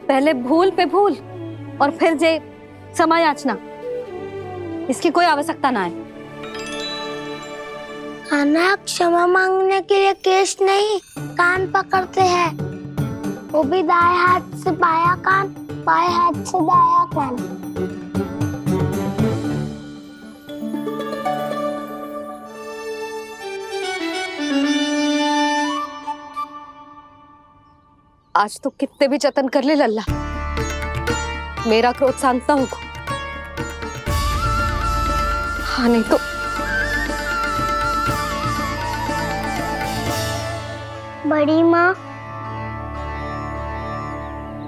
S2: पहले भूल पे भूल और फिर जे क्षमा याचना, इसकी कोई आवश्यकता ना है।
S5: खाना क्षमा मांगने के लिए केस नहीं, कान पकड़ते हैं, वो भी दाएं हाथ से बायां कान, बाएं हाथ से दायां कान।
S2: आज तो कितने भी जतन कर ले लल्ला, मेरा क्रोध शांत ना होगा। हाँ नहीं तो
S5: बड़ी माँ,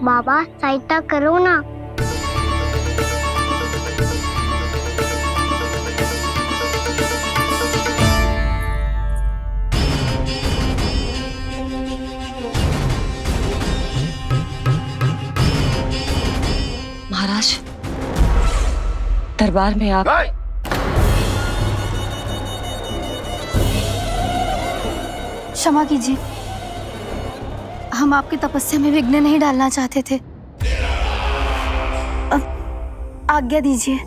S5: बाबा सहायता करो ना।
S12: महाराज, दरबार में आप
S8: क्षमा कीजिए, हम आपकी तपस्या में विघ्न नहीं डालना चाहते थे। अब आज्ञा दीजिए।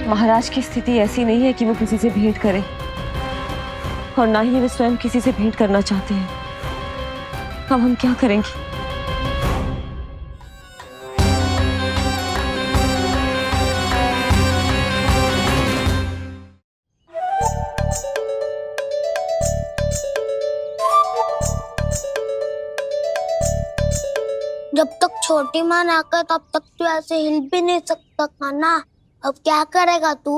S12: महाराज की स्थिति ऐसी नहीं है कि वो किसी से भेंट करें, और ना ही वे स्वयं किसी से भेंट करना चाहते हैं। अब हम क्या करेंगे?
S5: जब तक छोटी माँ ना कर तब तक तू ऐसे हिल भी नहीं सकता था ना। अब क्या करेगा तू?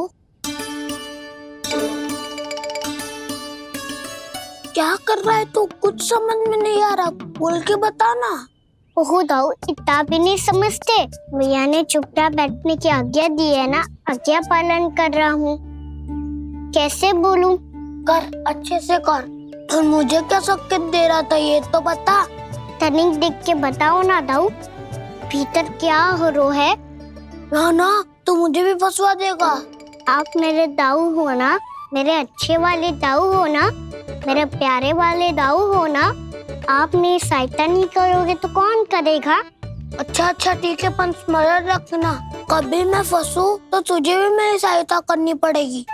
S5: क्या कर रहा है तू? कुछ समझ में नहीं आ रहा, बोल के बता ना। ओहो दाऊ, इतना भी नहीं समझते। भैया ने चुपचाप बैठने की आज्ञा दी है ना, आज्ञा पालन कर रहा हूँ। कैसे बोलूं? कर, अच्छे से कर। और मुझे क्या संकेत दे रहा था ये तो बता। तनिक देख के बताओ ना दाऊ, भीतर क्या हो रहा है? ना ना, तू मुझे भी फंसवा देगा। आप मेरे दाऊ हो ना, मेरे अच्छे वाले दाऊ हो ना, मेरे प्यारे वाले दाऊ हो ना। आप मेरी सहायता नहीं करोगे तो कौन करेगा? अच्छा अच्छा ठीक है, पर स्मरण रखना, कभी मैं फंसू तो तुझे भी मेरी सहायता करनी पड़ेगी।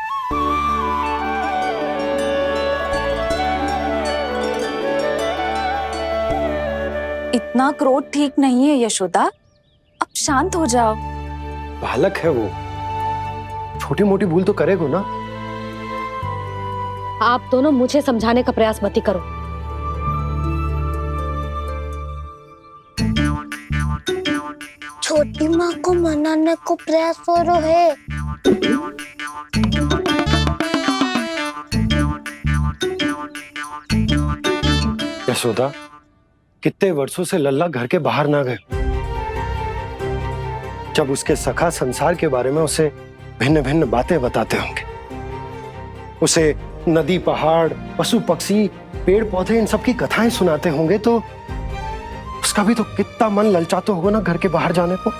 S13: इतना क्रोध ठीक नहीं है यशोदा, अब शांत हो जाओ।
S1: बालक है वो, छोटी मोटी भूल तो करेगा ना।
S2: आप दोनों मुझे समझाने का प्रयास मत ही करो।
S5: छोटी माँ को मनाने को प्रयास हो रहा है।
S1: यशोदा, कितने वर्षों से लल्ला घर के बाहर ना गए। जब उसके सखा संसार के बारे में उसे भिन्न भिन्न बातें बताते होंगे, उसे नदी पहाड़ पशु पक्षी पेड़ पौधे इन सब की कथाएं सुनाते होंगे, तो उसका भी तो कितना मन ललचाता होगा ना घर के बाहर जाने को।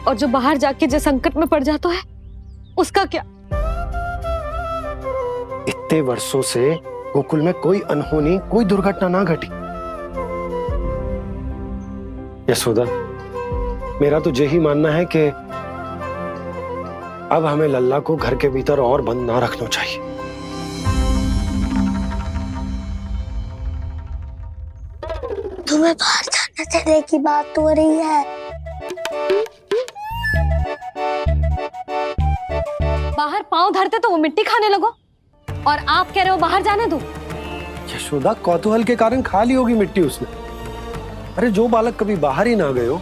S2: और जो बाहर जाके जो संकट में पड़ जाता है उसका क्या?
S1: इतने वर्षों से गोकुल में कोई अनहोनी कोई दुर्घटना ना घटी। यशोदा, मेरा तो यही मानना है कि अब हमें लल्ला को घर के भीतर और बंद ना रखना चाहिए।
S5: तुम्हें बाहर जाने देने की बात हो रही है।
S2: बाहर पांव धरते तो वो मिट्टी खाने लगो। और आप कह रहे हो बाहर जाने दो?
S1: यशोदा, कौतूहल के कारण खा ली होगी मिट्टी उसने। अरे जो बालक कभी बाहर ही ना गए हो,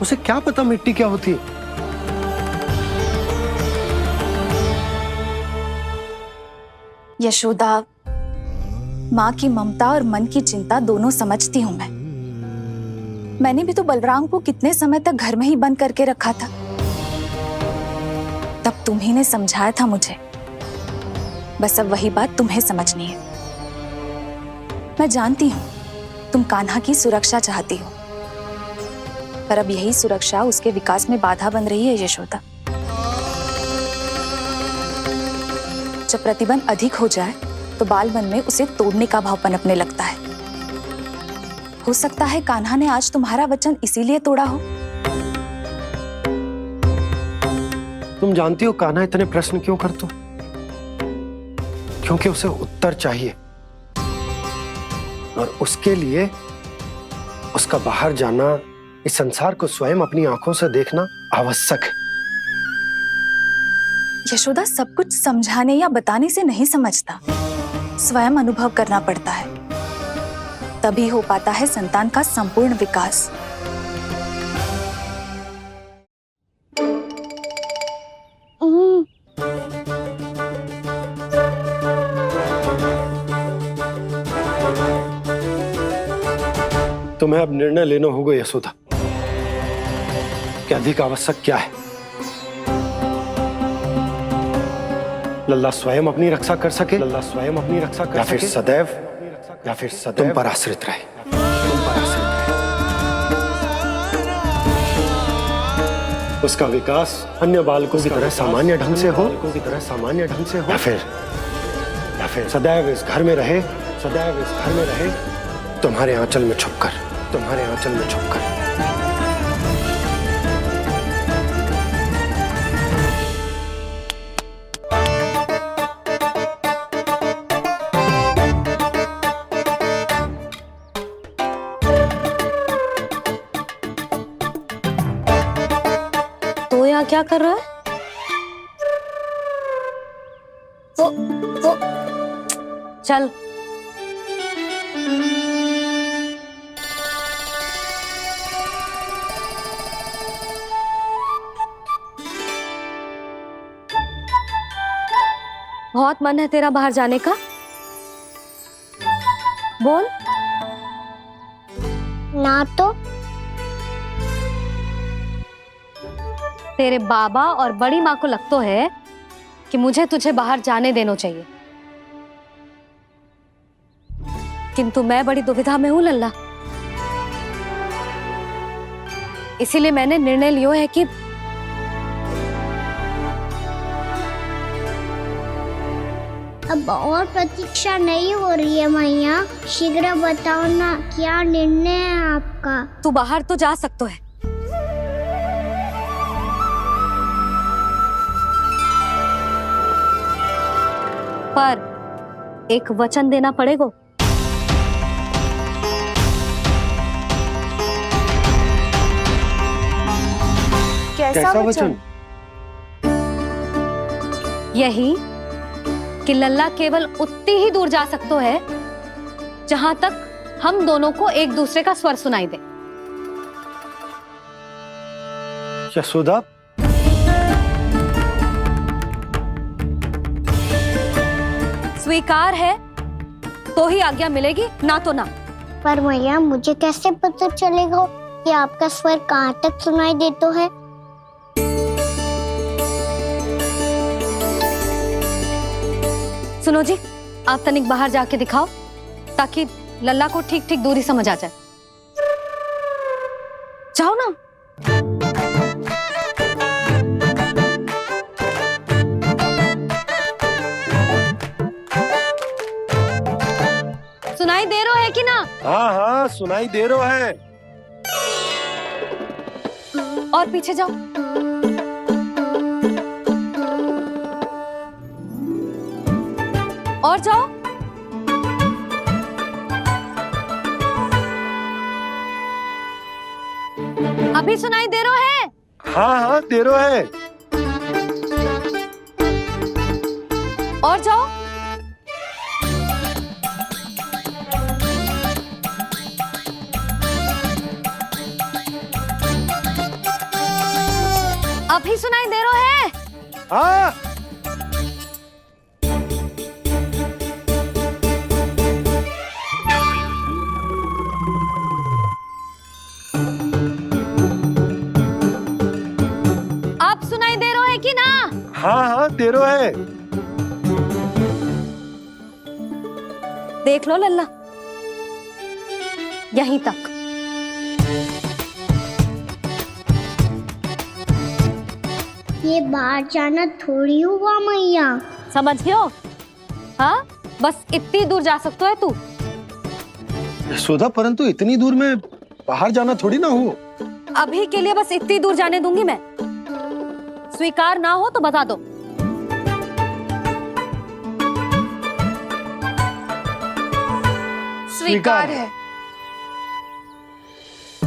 S1: उसे क्या पता मिट्टी क्या होती है।
S13: यशोदा, माँ की ममता और मन की चिंता दोनों समझती हूँ मैं। मैंने भी तो बलराम को कितने समय तक घर में ही बंद करके रखा था। तब तुम्ही ने समझाया था मुझे। बस अब वही बात तुम्हें समझनी है। मैं जानती हूँ तुम कान्हा की सुरक्षा चाहती हो, पर अब यही सुरक्षा उसके विकास में बाधा बन रही है यशोदा। जब प्रतिबंध अधिक हो जाए तो बाल मन में उसे तोड़ने का भाव पनपने लगता है। हो सकता है कान्हा ने आज तुम्हारा वचन इसीलिए तोड़ा हो।
S1: तुम जानती हो कान्हा इतने प्रश्न क्यों करता? क्योंकि उसे उत्तर चाहिए, और उसके लिए उसका बाहर जाना, इस संसार को स्वयं अपनी आंखों से देखना आवश्यक है।
S13: यशोदा, सब कुछ समझाने या बताने से नहीं समझता, स्वयं अनुभव करना पड़ता है। तभी हो पाता है संतान का संपूर्ण विकास।
S1: तुम्हें अब निर्णय लेना होगा यशोदा कि अधिक आवश्यक क्या है। लल्ला स्वयं अपनी रक्षा कर सके, लल्ला स्वयं अपनी रक्षा कर सके, या फिर सदैव तुम पर आश्रित रहे, तुम पर आश्रित रहे। उसका विकास अन्य बालकों की तरह सामान्य ढंग से हो, या फिर सदैव इस घर में रहे, सदैव इस घर में रहे, तुम्हारे आंचल में छुपकर, तुम्हारे आंचल में छुपकर।
S2: तो यहाँ क्या कर रहा है? वो चल। बहुत मन है तेरा बाहर जाने का? बोल।
S5: ना तो।
S2: तेरे बाबा और बड़ी माँ को लगता है कि मुझे तुझे बाहर जाने देना चाहिए, किंतु मैं बड़ी दुविधा में हूं लल्ला। इसीलिए मैंने निर्णय लिया है कि
S5: अब और प्रतीक्षा नहीं हो रही है मैया, शीघ्र बताओ ना क्या निर्णय है आपका।
S2: तू बाहर तो जा सकता है, पर एक वचन देना पड़ेगा।
S13: कैसा वचन?
S2: यही कि लल्ला केवल उतनी ही दूर जा सकता है जहां तक हम दोनों को एक दूसरे का स्वर सुनाई दे।
S1: यशोदा,
S2: स्वीकार है तो ही आज्ञा मिलेगी, ना तो ना।
S5: पर मैया मुझे कैसे पता चलेगा कि आपका स्वर कहाँ तक सुनाई देता है?
S2: सुनो जी, आप तनिक बाहर जाके दिखाओ ताकि लल्ला को ठीक ठीक दूरी समझ आ जाए। जाओ ना। सुनाई दे रहा है कि ना?
S1: हाँ हाँ सुनाई दे रहा है।
S2: और पीछे जाओ। और जाओ। अभी सुनाई दे रहा है?
S1: हाँ हाँ दे रहा है।
S2: और जाओ। अभी सुनाई दे रहा है?
S1: हाँ।
S2: आप सुनाई दे रहा है कि ना?
S1: हाँ हाँ दे रहा है।
S2: देख लो लल्ला, यहीं तक।
S5: ये बाहर जाना थोड़ी हुआ मैया।
S2: समझियो? हाँ, बस इतनी दूर जा सकते है तू।
S1: यशोदा, परंतु इतनी दूर में बाहर जाना थोड़ी ना हो।
S2: अभी के लिए बस इतनी दूर जाने दूंगी मैं। स्वीकार ना हो तो बता दो।
S13: स्वीकार है।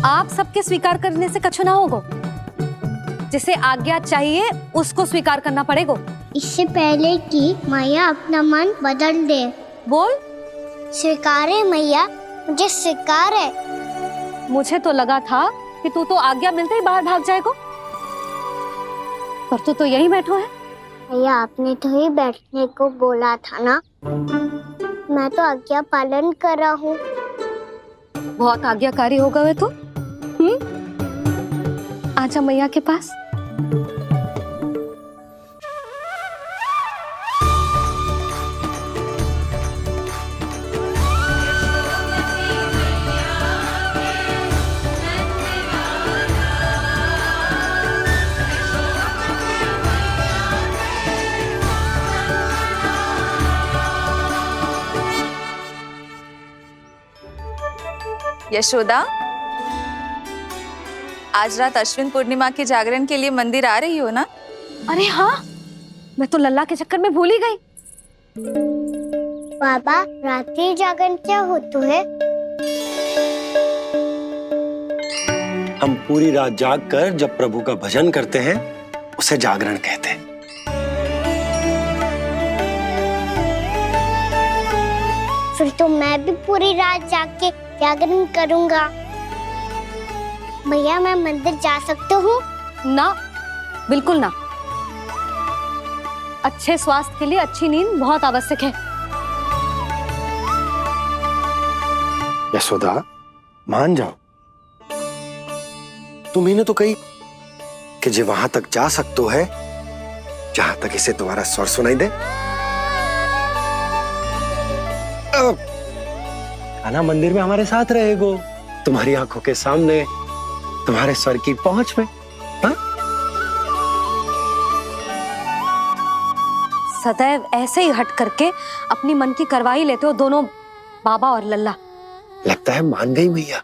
S2: आप सबके स्वीकार करने से कछु ना होगा। जिसे आज्ञा चाहिए उसको स्वीकार करना पड़ेगा।
S5: इससे पहले कि मैया अपना मन बदल दे।
S2: बोल।
S5: स्वीकार है मैया, मुझे स्वीकार है।
S2: मुझे तो लगा था कि तू तो आज्ञा मिलते ही बाहर भाग जाएगा, पर तू तो यहीं बैठो है।
S5: मैया, आपने तो ही बैठने को बोला था ना। मैं तो आज्ञा पालन कर रहा हूँ।
S2: बहुत आज्ञाकारी हो गए तू। आजा मैया के पास।
S13: यशोदा, आज रात अश्विन पूर्णिमा के जागरण के लिए मंदिर आ रही हो ना?
S2: अरे हाँ, मैं तो लल्ला के चक्कर में भूल ही गई।
S5: बाबा, रात्रि जागरण क्या होता है?
S1: हम पूरी रात जाग कर जब प्रभु का भजन करते हैं उसे जागरण कहते हैं।
S5: फिर तो मैं भी पूरी रात जाग के जागरण करूंगा। भैया, मैं मंदिर जा सकती हूँ?
S2: ना, बिल्कुल ना। अच्छे स्वास्थ्य के लिए अच्छी नींद बहुत आवश्यक है।
S1: यशोदा, मान जाओ। तुम्ही ने तो कही कि जे वहां तक जा सकते है जहां तक इसे तुम्हारा स्वर सुनाई दे। आना मंदिर में हमारे साथ रहेगो, तुम्हारी आंखों के सामने, तुम्हारे स्वर की पहुंच में। हा?
S2: सदैव ऐसे ही हट करके अपनी मन की करवाई लेते हो दोनों बाबा और लल्ला।
S1: लगता है मान गई मैया।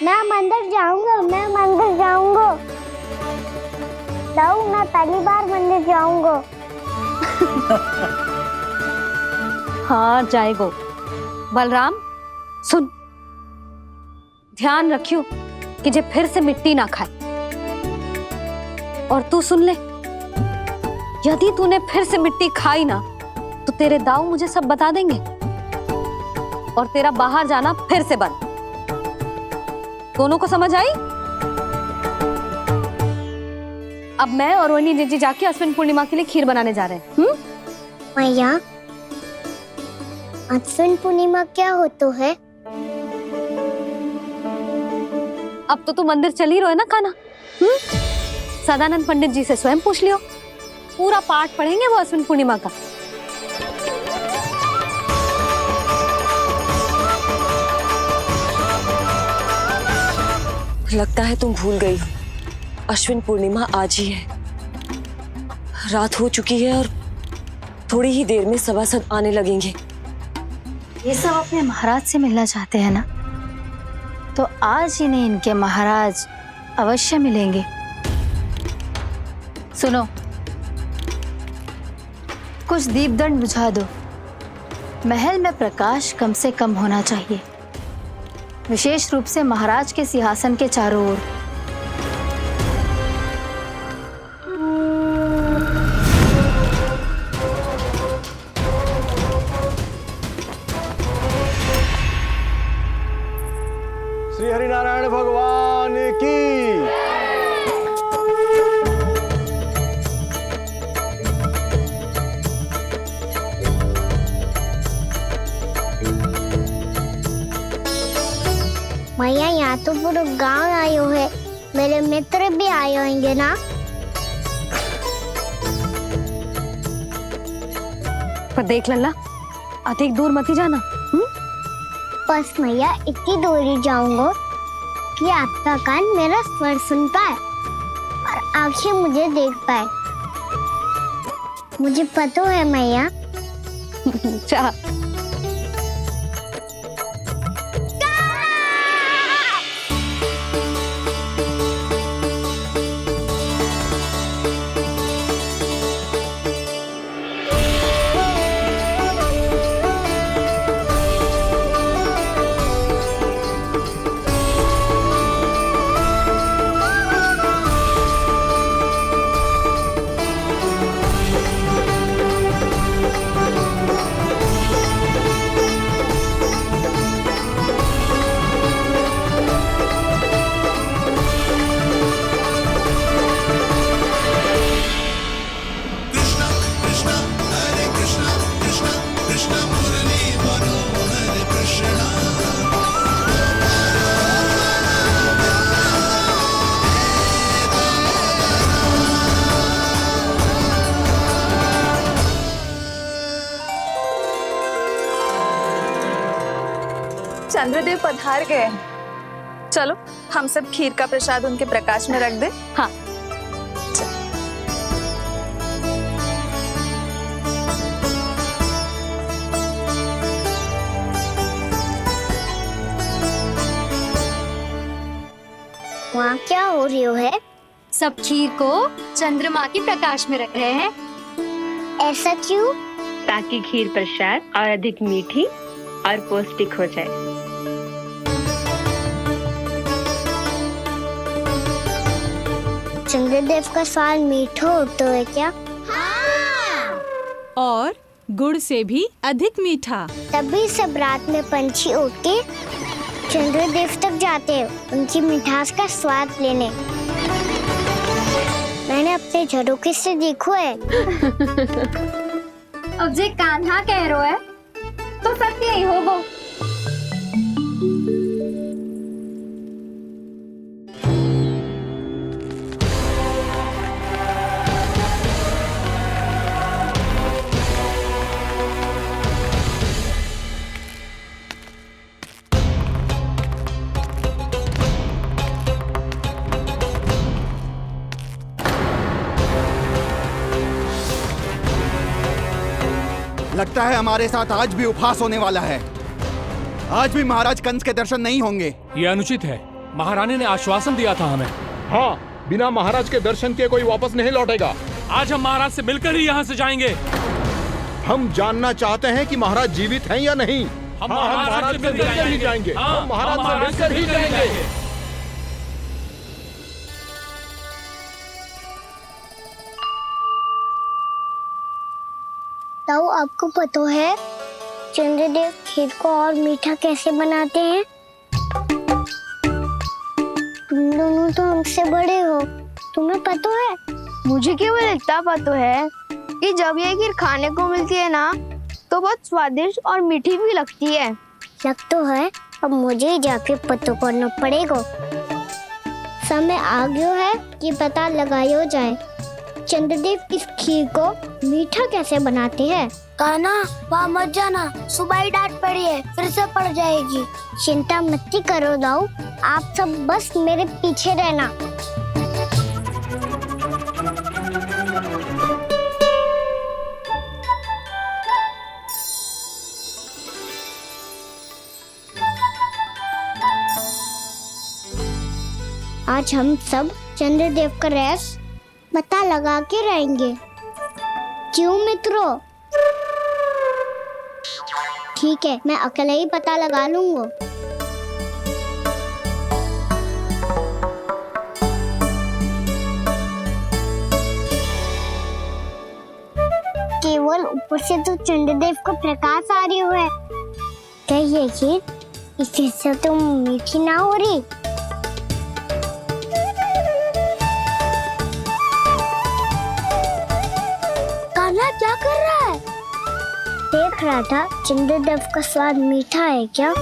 S5: मैं मंदिर जाऊंगा, मैं मंदिर जाऊंगा। दाऊ, मैं पहली बार मंदिर जाऊंगा।
S2: हाँ, जाएगो। बलराम, सुन, ध्यान रखियो कि जे फिर से मिट्टी ना खाए। और तू सुन ले, यदि तूने फिर से मिट्टी खाई ना तो तेरे दाऊ मुझे सब बता देंगे और तेरा बाहर जाना फिर से बंद। दोनों को समझ आई? अब मैं और रोहिणी जीजी जाके अश्विन पूर्णिमा के लिए खीर बनाने जा रहे हैं।
S5: मैया, अश्विन पूर्णिमा क्या होता है?
S2: अब तो तू मंदिर चल ही रहो है ना कान्हा। सदानंद पंडित जी से स्वयं पूछ लियो, पूरा पाठ पढ़ेंगे वो अश्विन पूर्णिमा का।
S12: लगता है तुम भूल गई हो, अश्विन पूर्णिमा आज ही है। रात हो चुकी है और थोड़ी ही देर में सभासद आने लगेंगे।
S8: ये सब अपने महाराज से मिलना चाहते हैं ना, तो आज इन्हें इनके महाराज अवश्य मिलेंगे। सुनो, कुछ दीपदंड बुझा दो। महल में प्रकाश कम से कम होना चाहिए, विशेष रूप से महाराज के सिंहासन के चारों ओर।
S5: मेरे मित्र भी आए होंगे ना?
S2: पर देख लल्ला, अधिक दूर मत ही जाना।
S5: बस मैया इतनी दूर ही जाऊंगा कि आपका कान मेरा स्वर सुन पाए और आंखें मुझे देख पाए। मुझे पता है मैया।
S2: जा।
S13: चंद्रदेव पधार गए हैं। चलो हम सब खीर का प्रसाद उनके प्रकाश में रख दे।
S2: हाँ।
S5: वहाँ क्या हो रही है?
S8: सब खीर को चंद्रमा की प्रकाश में रख रहे हैं।
S5: ऐसा क्यों?
S14: ताकि खीर प्रसाद और अधिक मीठी और पौष्टिक हो जाए।
S5: चंद्रदेव का स्वाद मीठा होता है क्या?
S15: और गुड़ से भी अधिक मीठा।
S5: तभी सब रात में पंछी उड़ के चंद्रदेव तक जाते हैं उनकी मिठास का स्वाद लेने। मैंने अपने झरोखे से देखो है।
S8: अब जे कान्हा कह रहा है तो सत्य ही होगा।
S7: लगता है हमारे साथ आज भी उपहास होने वाला है। आज भी महाराज कंस के दर्शन नहीं होंगे।
S10: ये अनुचित है। महारानी ने आश्वासन दिया था हमें।
S9: हाँ, बिना महाराज के दर्शन के कोई वापस नहीं लौटेगा।
S10: आज हम महाराज से मिलकर ही यहाँ से जाएंगे।
S9: हम जानना चाहते हैं कि महाराज जीवित हैं या नहीं।
S10: हम
S9: महाराज से मिलकर ही जाएंगे। हम महाराज से मिलकर ही जाएंगे।
S5: ताऊ, आपको पता है चंद्रदेव खीर को और मीठा कैसे बनाते हैं? तुम दोनों तो हमसे बड़े हो, तुम्हें पता है?
S16: मुझे केवल इतना पता है कि जब ये खीर खाने को मिलती है ना तो बहुत स्वादिष्ट और मीठी भी लगती है।
S5: लग तो है, अब मुझे ही जाके पता करना पड़ेगा। समय आ गया है कि पता लगाया जाए चंद्रदेव इस खीर को मीठा कैसे बनाते हैं। कान्हा, वहाँ मत जाना, सुबह ही डांट पड़ी है, फिर से पड़ जाएगी। चिंता मत करो दाऊ, आप सब बस मेरे पीछे रहना। आज हम सब चंद्रदेव का रहस्य पता लगा के रहेंगे। क्यों मित्रों? ठीक है, मैं अकेले ही पता लगा लूंगा। केवल ऊपर से तो चंद्रदेव का प्रकाश आ रही है। क्या ये खीर इससे तो मीठी ना हो रही? कान्हा क्या कर रहा है? देख रहा था चंद्रदेव का स्वाद मीठा है क्या,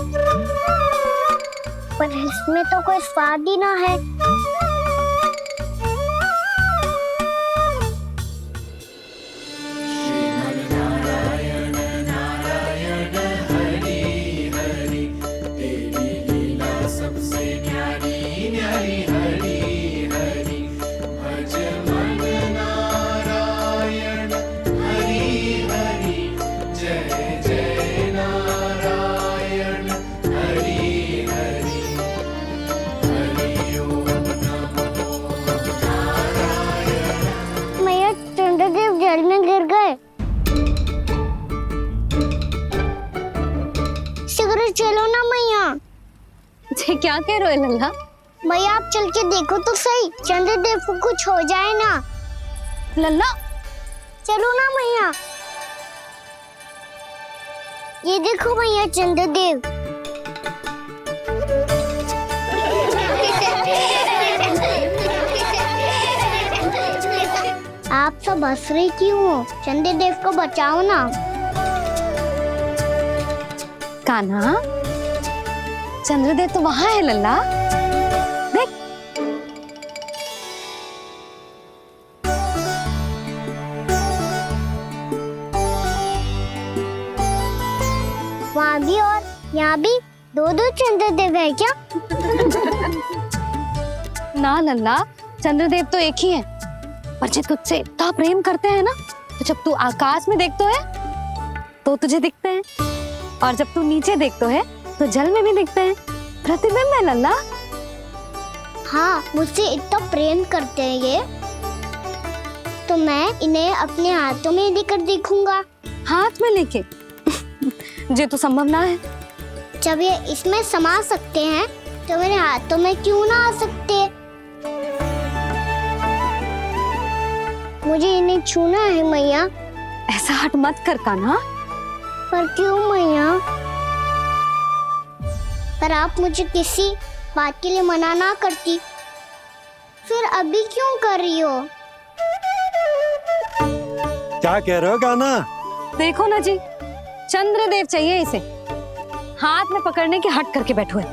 S5: पर इसमें तो कोई स्वाद ही ना है। जल में गिर गए। शीघ्र चलो ना मैया।
S2: ये क्या कह रहे हो लल्ला?
S5: मैया आप चल के देखो तो सही, चंद्रदेव को कुछ हो जाए ना।
S2: लल्ला
S5: चलो ना मैया। ये देखो मैया चंद्रदेव। आप सब हंस रहे क्यों हो? चंद्रदेव को बचाओ ना।
S2: कान्हा, चंद्रदेव तो वहां है लल्ला, देख।
S5: वहाँ भी और यहाँ भी दो चंद्रदेव है क्या?
S2: ना लल्ला, चंद्रदेव तो एक ही है। पर जब तुझसे इतना प्रेम करते हैं ना, तो जब तू आकाश में देखतो है तो तुझे दिखते हैं, और जब तू नीचे देखतो है तो जल में भी दिखते हैं। प्रतिबिंब है लल्ला।
S5: हाँ, मुझसे इतना प्रेम करते हैं ये, तो मैं इन्हें अपने हाथों में लेकर देखूंगा।
S2: हाथ में लेके? ये तो संभव ना है।
S5: जब ये इसमें समा सकते हैं तो मेरे हाथों में क्यों ना आ सकते? मुझे इन्हें छूना है मैया।
S2: ऐसा हट मत कर कान्हा।
S5: पर क्यों मैया? पर आप मुझे किसी बात के लिए मना ना करती, फिर अभी क्यों कर रही हो?
S1: क्या कह रहे हो कान्हा?
S2: देखो ना जी, चंद्रदेव चाहिए इसे, हाथ में पकड़ने के हट करके बैठो है।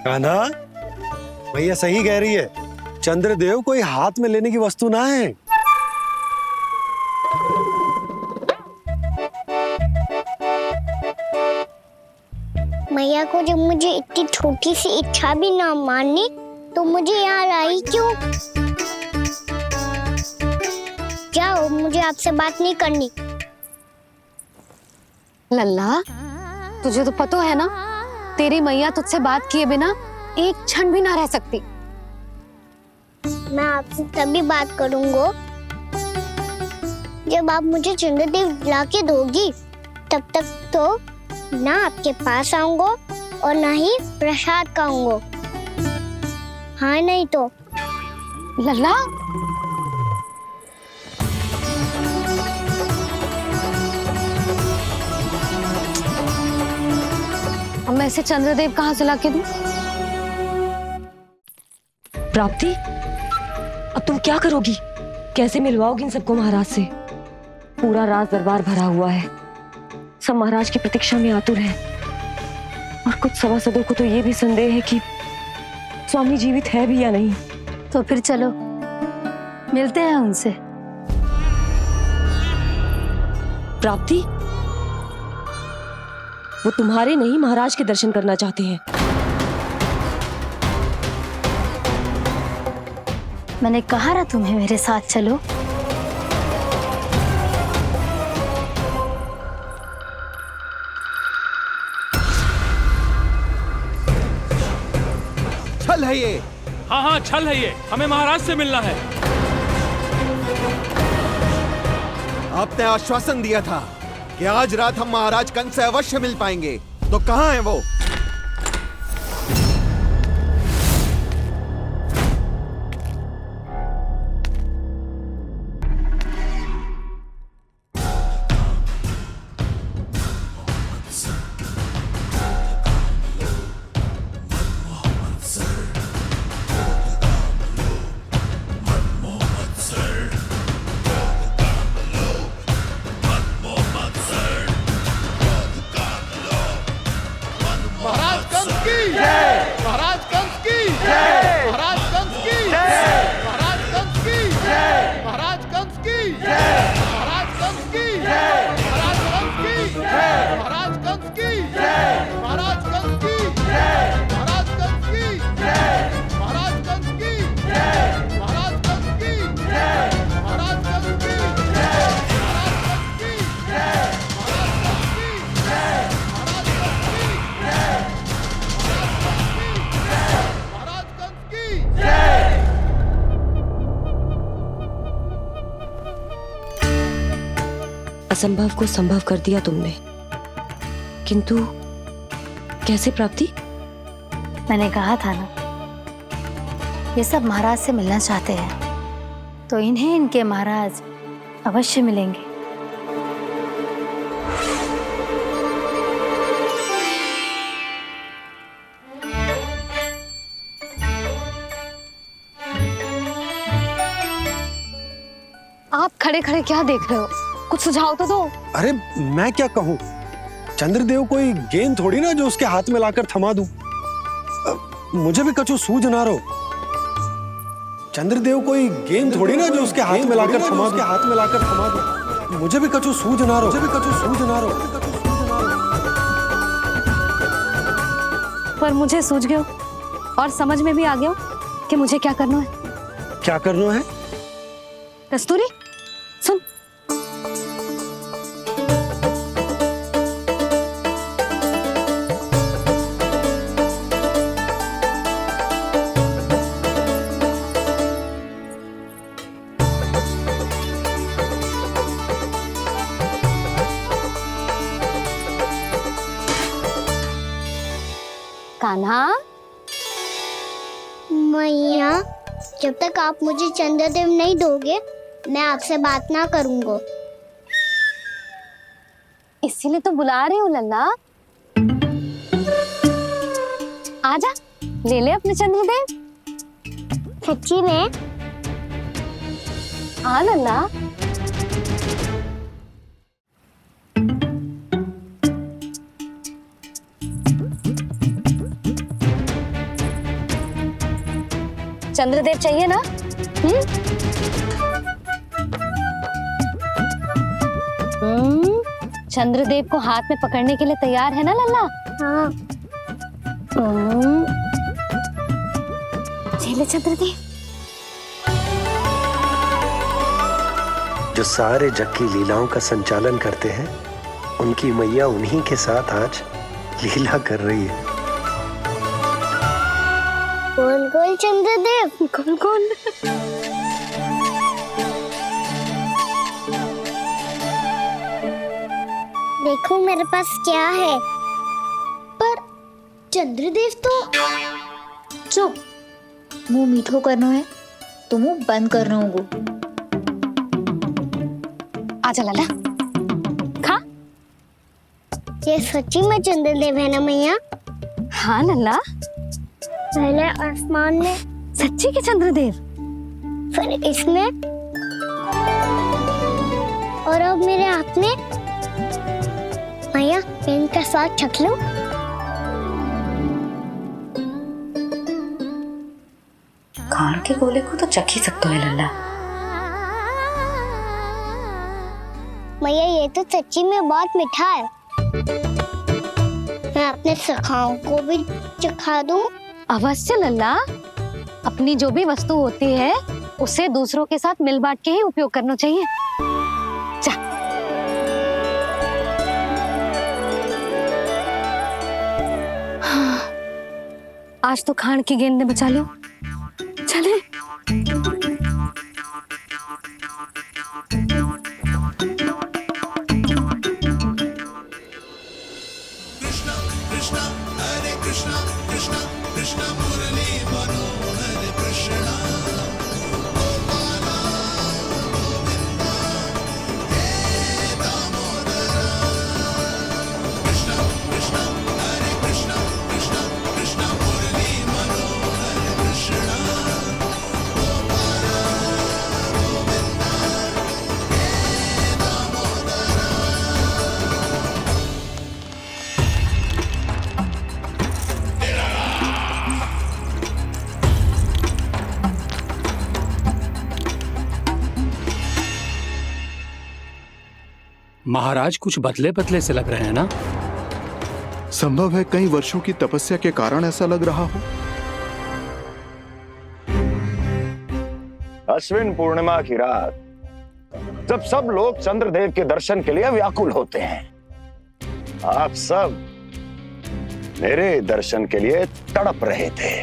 S1: कान्हा, भैया सही कह रही है, चंद्रदेव कोई हाथ में लेने की वस्तु ना है।
S5: मैया को जब मुझे इतनी छोटी सी इच्छा भी ना माननी, तो मुझे यहाँ लाई क्यों? जाओ, मुझे आपसे बात नहीं करनी।
S2: लल्ला, तुझे तो पता है ना, तेरी मैया तुझसे बात किए बिना एक क्षण भी ना रह सकती।
S5: मैं आपसे तभी बात करूंगा जब आप मुझे चंद्रदेव ला के दोगी। तब तक तो ना आपके पास आऊंगा और ना ही प्रसाद खाऊंगा। हाँ नहीं तो?
S2: लल्ला, अब मैं इसे चंद्रदेव कहाँ से लाके दूं?
S12: प्राप्ति, अब तुम क्या करोगी? कैसे मिलवाओगी इन सबको महाराज से? पूरा राज दरबार भरा हुआ है, सब महाराज की प्रतीक्षा में आतुर हैं, और कुछ सभासदों को तो ये भी संदेह है कि स्वामी जीवित है भी या नहीं।
S8: तो फिर चलो मिलते हैं उनसे।
S12: प्राप्ति, वो तुम्हारे नहीं महाराज के दर्शन करना चाहते हैं।
S8: मैंने कहा ना तुम्हें मेरे साथ चलो।
S7: छल है ये।
S10: हाँ हाँ, छल है ये, हमें महाराज से मिलना है।
S7: आपने आश्वासन दिया था कि आज रात हम महाराज कंस से अवश्य मिल पाएंगे, तो कहाँ है वो?
S12: असंभव को संभव कर दिया तुमने, किंतु कैसे प्राप्ति?
S8: मैंने कहा था ना, ये सब महाराज से मिलना चाहते हैं, तो इन्हें इनके महाराज अवश्य मिलेंगे।
S2: आप खड़े खड़े क्या देख रहे हो? कुछ सुझाव तो दो।
S1: अरे मैं क्या कहूँ, चंद्रदेव कोई गेंद थोड़ी ना जो उसके हाथ में लाकर थमा दूं। मुझे भी कछु सूझ ना रहो। चंद्रदेव कोई गेंद थोड़ी ना जो उसके हाथ में लाकर थमा दूं। मुझे भी कछु सूझ ना रहो।
S2: पर मुझे सूझ गयो और समझ में भी आ गया कि मुझे क्या करना है।
S1: क्या करना है?
S2: कस्तूरी सुन, कान्हा।
S5: मैया, जब तक आप मुझे चंद्रदेव नहीं दोगे मैं आपसे बात ना करूंगा।
S2: इसीलिए तो बुला रही हूँ लल्ला। आजा, ले ले अपने चंद्रदेव।
S5: सच्ची में?
S2: हाँ लल्ला। चंद्रदेव चाहिए ना? चंद्रदेव को हाथ में पकड़ने के लिए तैयार है ना लल्ला?
S5: हाँ।
S2: ले चंद्रदेव।
S1: जो सारे जग की लीलाओं का संचालन करते हैं, उनकी मैया उन्हीं के साथ आज लीला कर रही है।
S5: कौन कौन चंद्रदेव?
S2: कौन कौन?
S5: देखो मेरे पास क्या है। पर चंद्रदेव तो
S6: चुप, मुंह मीठो करना है तो मुंह बंद करना होगा।
S2: आजा लल्ला, खा।
S5: ये सच्ची में चंद्रदेव है ना मैया?
S2: हाँ लल्ला,
S5: पहले आसमान में।
S2: सच्ची के चंद्रदेव?
S5: फिर इसमें, और अब मेरे हाथ में। मैया, मैं इनका स्वाद चख लूं?
S13: खान के गोले को तो चख ही सकते हो लल्ला।
S5: मैया, ये तो सच्ची में बहुत मीठा है। मैं अपने सखाओं को भी चखा दूं?
S2: अवश्य लल्ला। अपनी जो भी वस्तु होती है उसे दूसरों के साथ मिल बांट के ही उपयोग करना चाहिए। जा। आज तो खान की गेंद ने बचा लो। चले।
S10: महाराज कुछ बदले बदले से लग रहे हैं ना?
S9: संभव है कई वर्षों की तपस्या के कारण ऐसा लग रहा हो।
S17: अश्विन पूर्णिमा की रात जब सब लोग चंद्रदेव के दर्शन के लिए व्याकुल होते हैं, आप सब मेरे दर्शन के लिए तड़प रहे थे।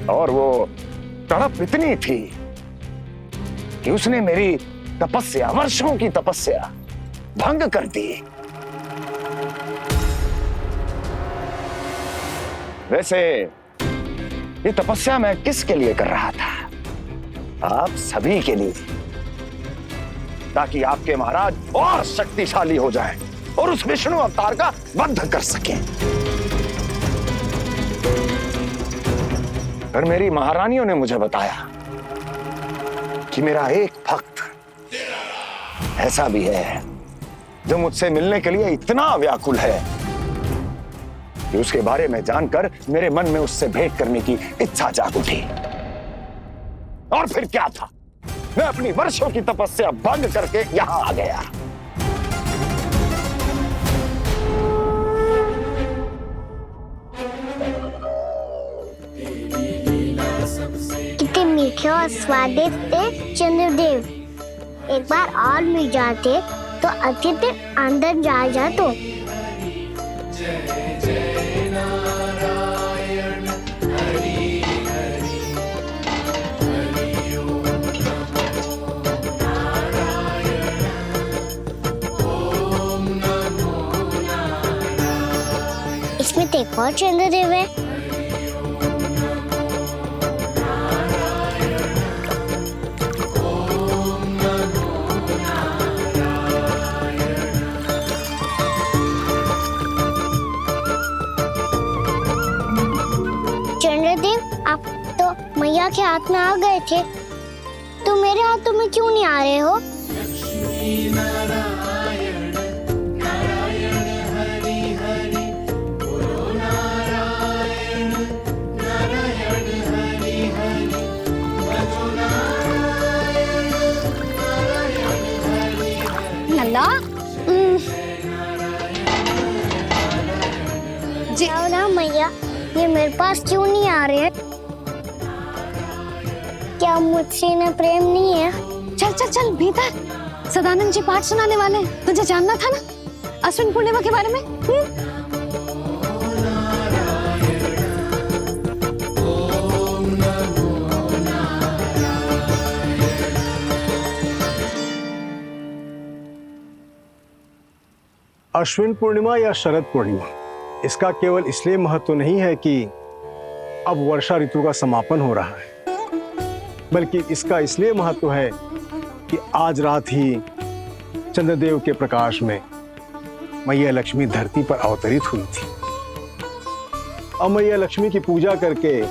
S17: और वो तड़प इतनी थी कि उसने मेरी तपस्या, वर्षों की तपस्या भंग कर दी। वैसे ये तपस्या मैं किसके लिए कर रहा था? आप सभी के लिए, ताकि आपके महाराज और शक्तिशाली हो जाएं और उस विष्णु अवतार का वध कर सकें। पर मेरी महारानियों ने मुझे बताया कि मेरा एक भक्त ऐसा भी है जो मुझसे मिलने के लिए इतना व्याकुल है कि उसके बारे में जानकर मेरे मन में उससे भेंट करने की इच्छा जाग उठी। और फिर क्या था, मैं अपनी वर्षों की तपस्या भंग करके यहां आ गया।
S5: कितने मीठे और स्वादिष्ट थे चंद्रदेव। एक बार और मिल जाते तो अतिथि अंदर जा जातो। इसमें तो एक और चंद्रदेव है। चंद्रदेव, आप तो मैया के हाथ में आ गए थे, तो मेरे हाथों में क्यों नहीं आ रहे हो?
S2: लल्ला
S5: जी ना मैया, ये मेरे पास क्यों नहीं आ रहे हैं? क्या मुझसे इन्हें प्रेम नहीं है?
S2: चल चल चल भीतर, सदानंद जी पाठ सुनाने वाले हैं। तुझे जानना था ना अश्विन पूर्णिमा के बारे में?
S1: अश्विन पूर्णिमा या शरद पूर्णिमा, इसका केवल इसलिए महत्व नहीं है कि अब वर्षा ऋतु का समापन हो रहा है, बल्कि इसका इसलिए महत्व है कि आज रात ही चंद्रदेव के प्रकाश में मैया लक्ष्मी धरती पर अवतरित हुई थी। अब मैया लक्ष्मी की पूजा करके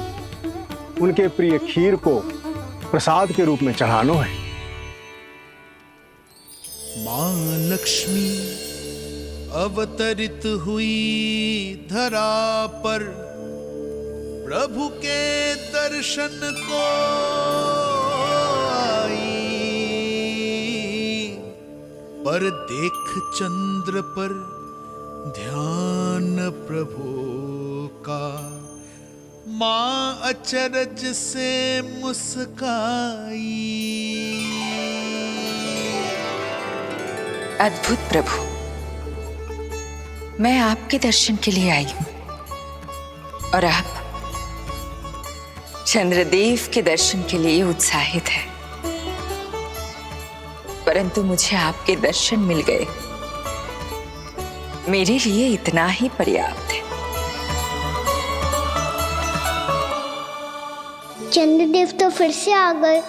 S1: उनके प्रिय खीर को प्रसाद के रूप में चढ़ाना है।
S18: मां लक्ष्मी अवतरित हुई धरा पर, प्रभु के दर्शन को आई, पर देख चंद्र पर ध्यान प्रभु का, मां अचरज से मुस्काई।
S19: अद्भुत प्रभु, मैं आपके दर्शन के लिए आई हूं और आप चंद्रदेव के दर्शन के लिए उत्साहित है, परंतु मुझे आपके दर्शन मिल गए, मेरे लिए इतना ही पर्याप्त है।
S5: चंद्रदेव तो फिर से आ गए,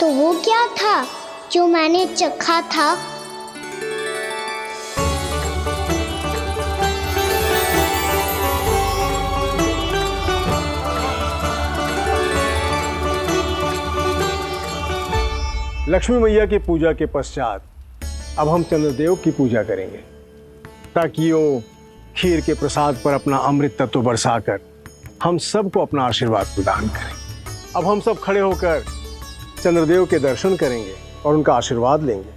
S5: तो वो क्या था जो मैंने चखा था?
S1: लक्ष्मी मैया की पूजा के पश्चात अब हम चंद्रदेव की पूजा करेंगे, ताकि वो खीर के प्रसाद पर अपना अमृत तत्व बरसाकर हम सबको अपना आशीर्वाद प्रदान करें। अब हम सब खड़े होकर चंद्रदेव के दर्शन करेंगे और उनका आशीर्वाद लेंगे।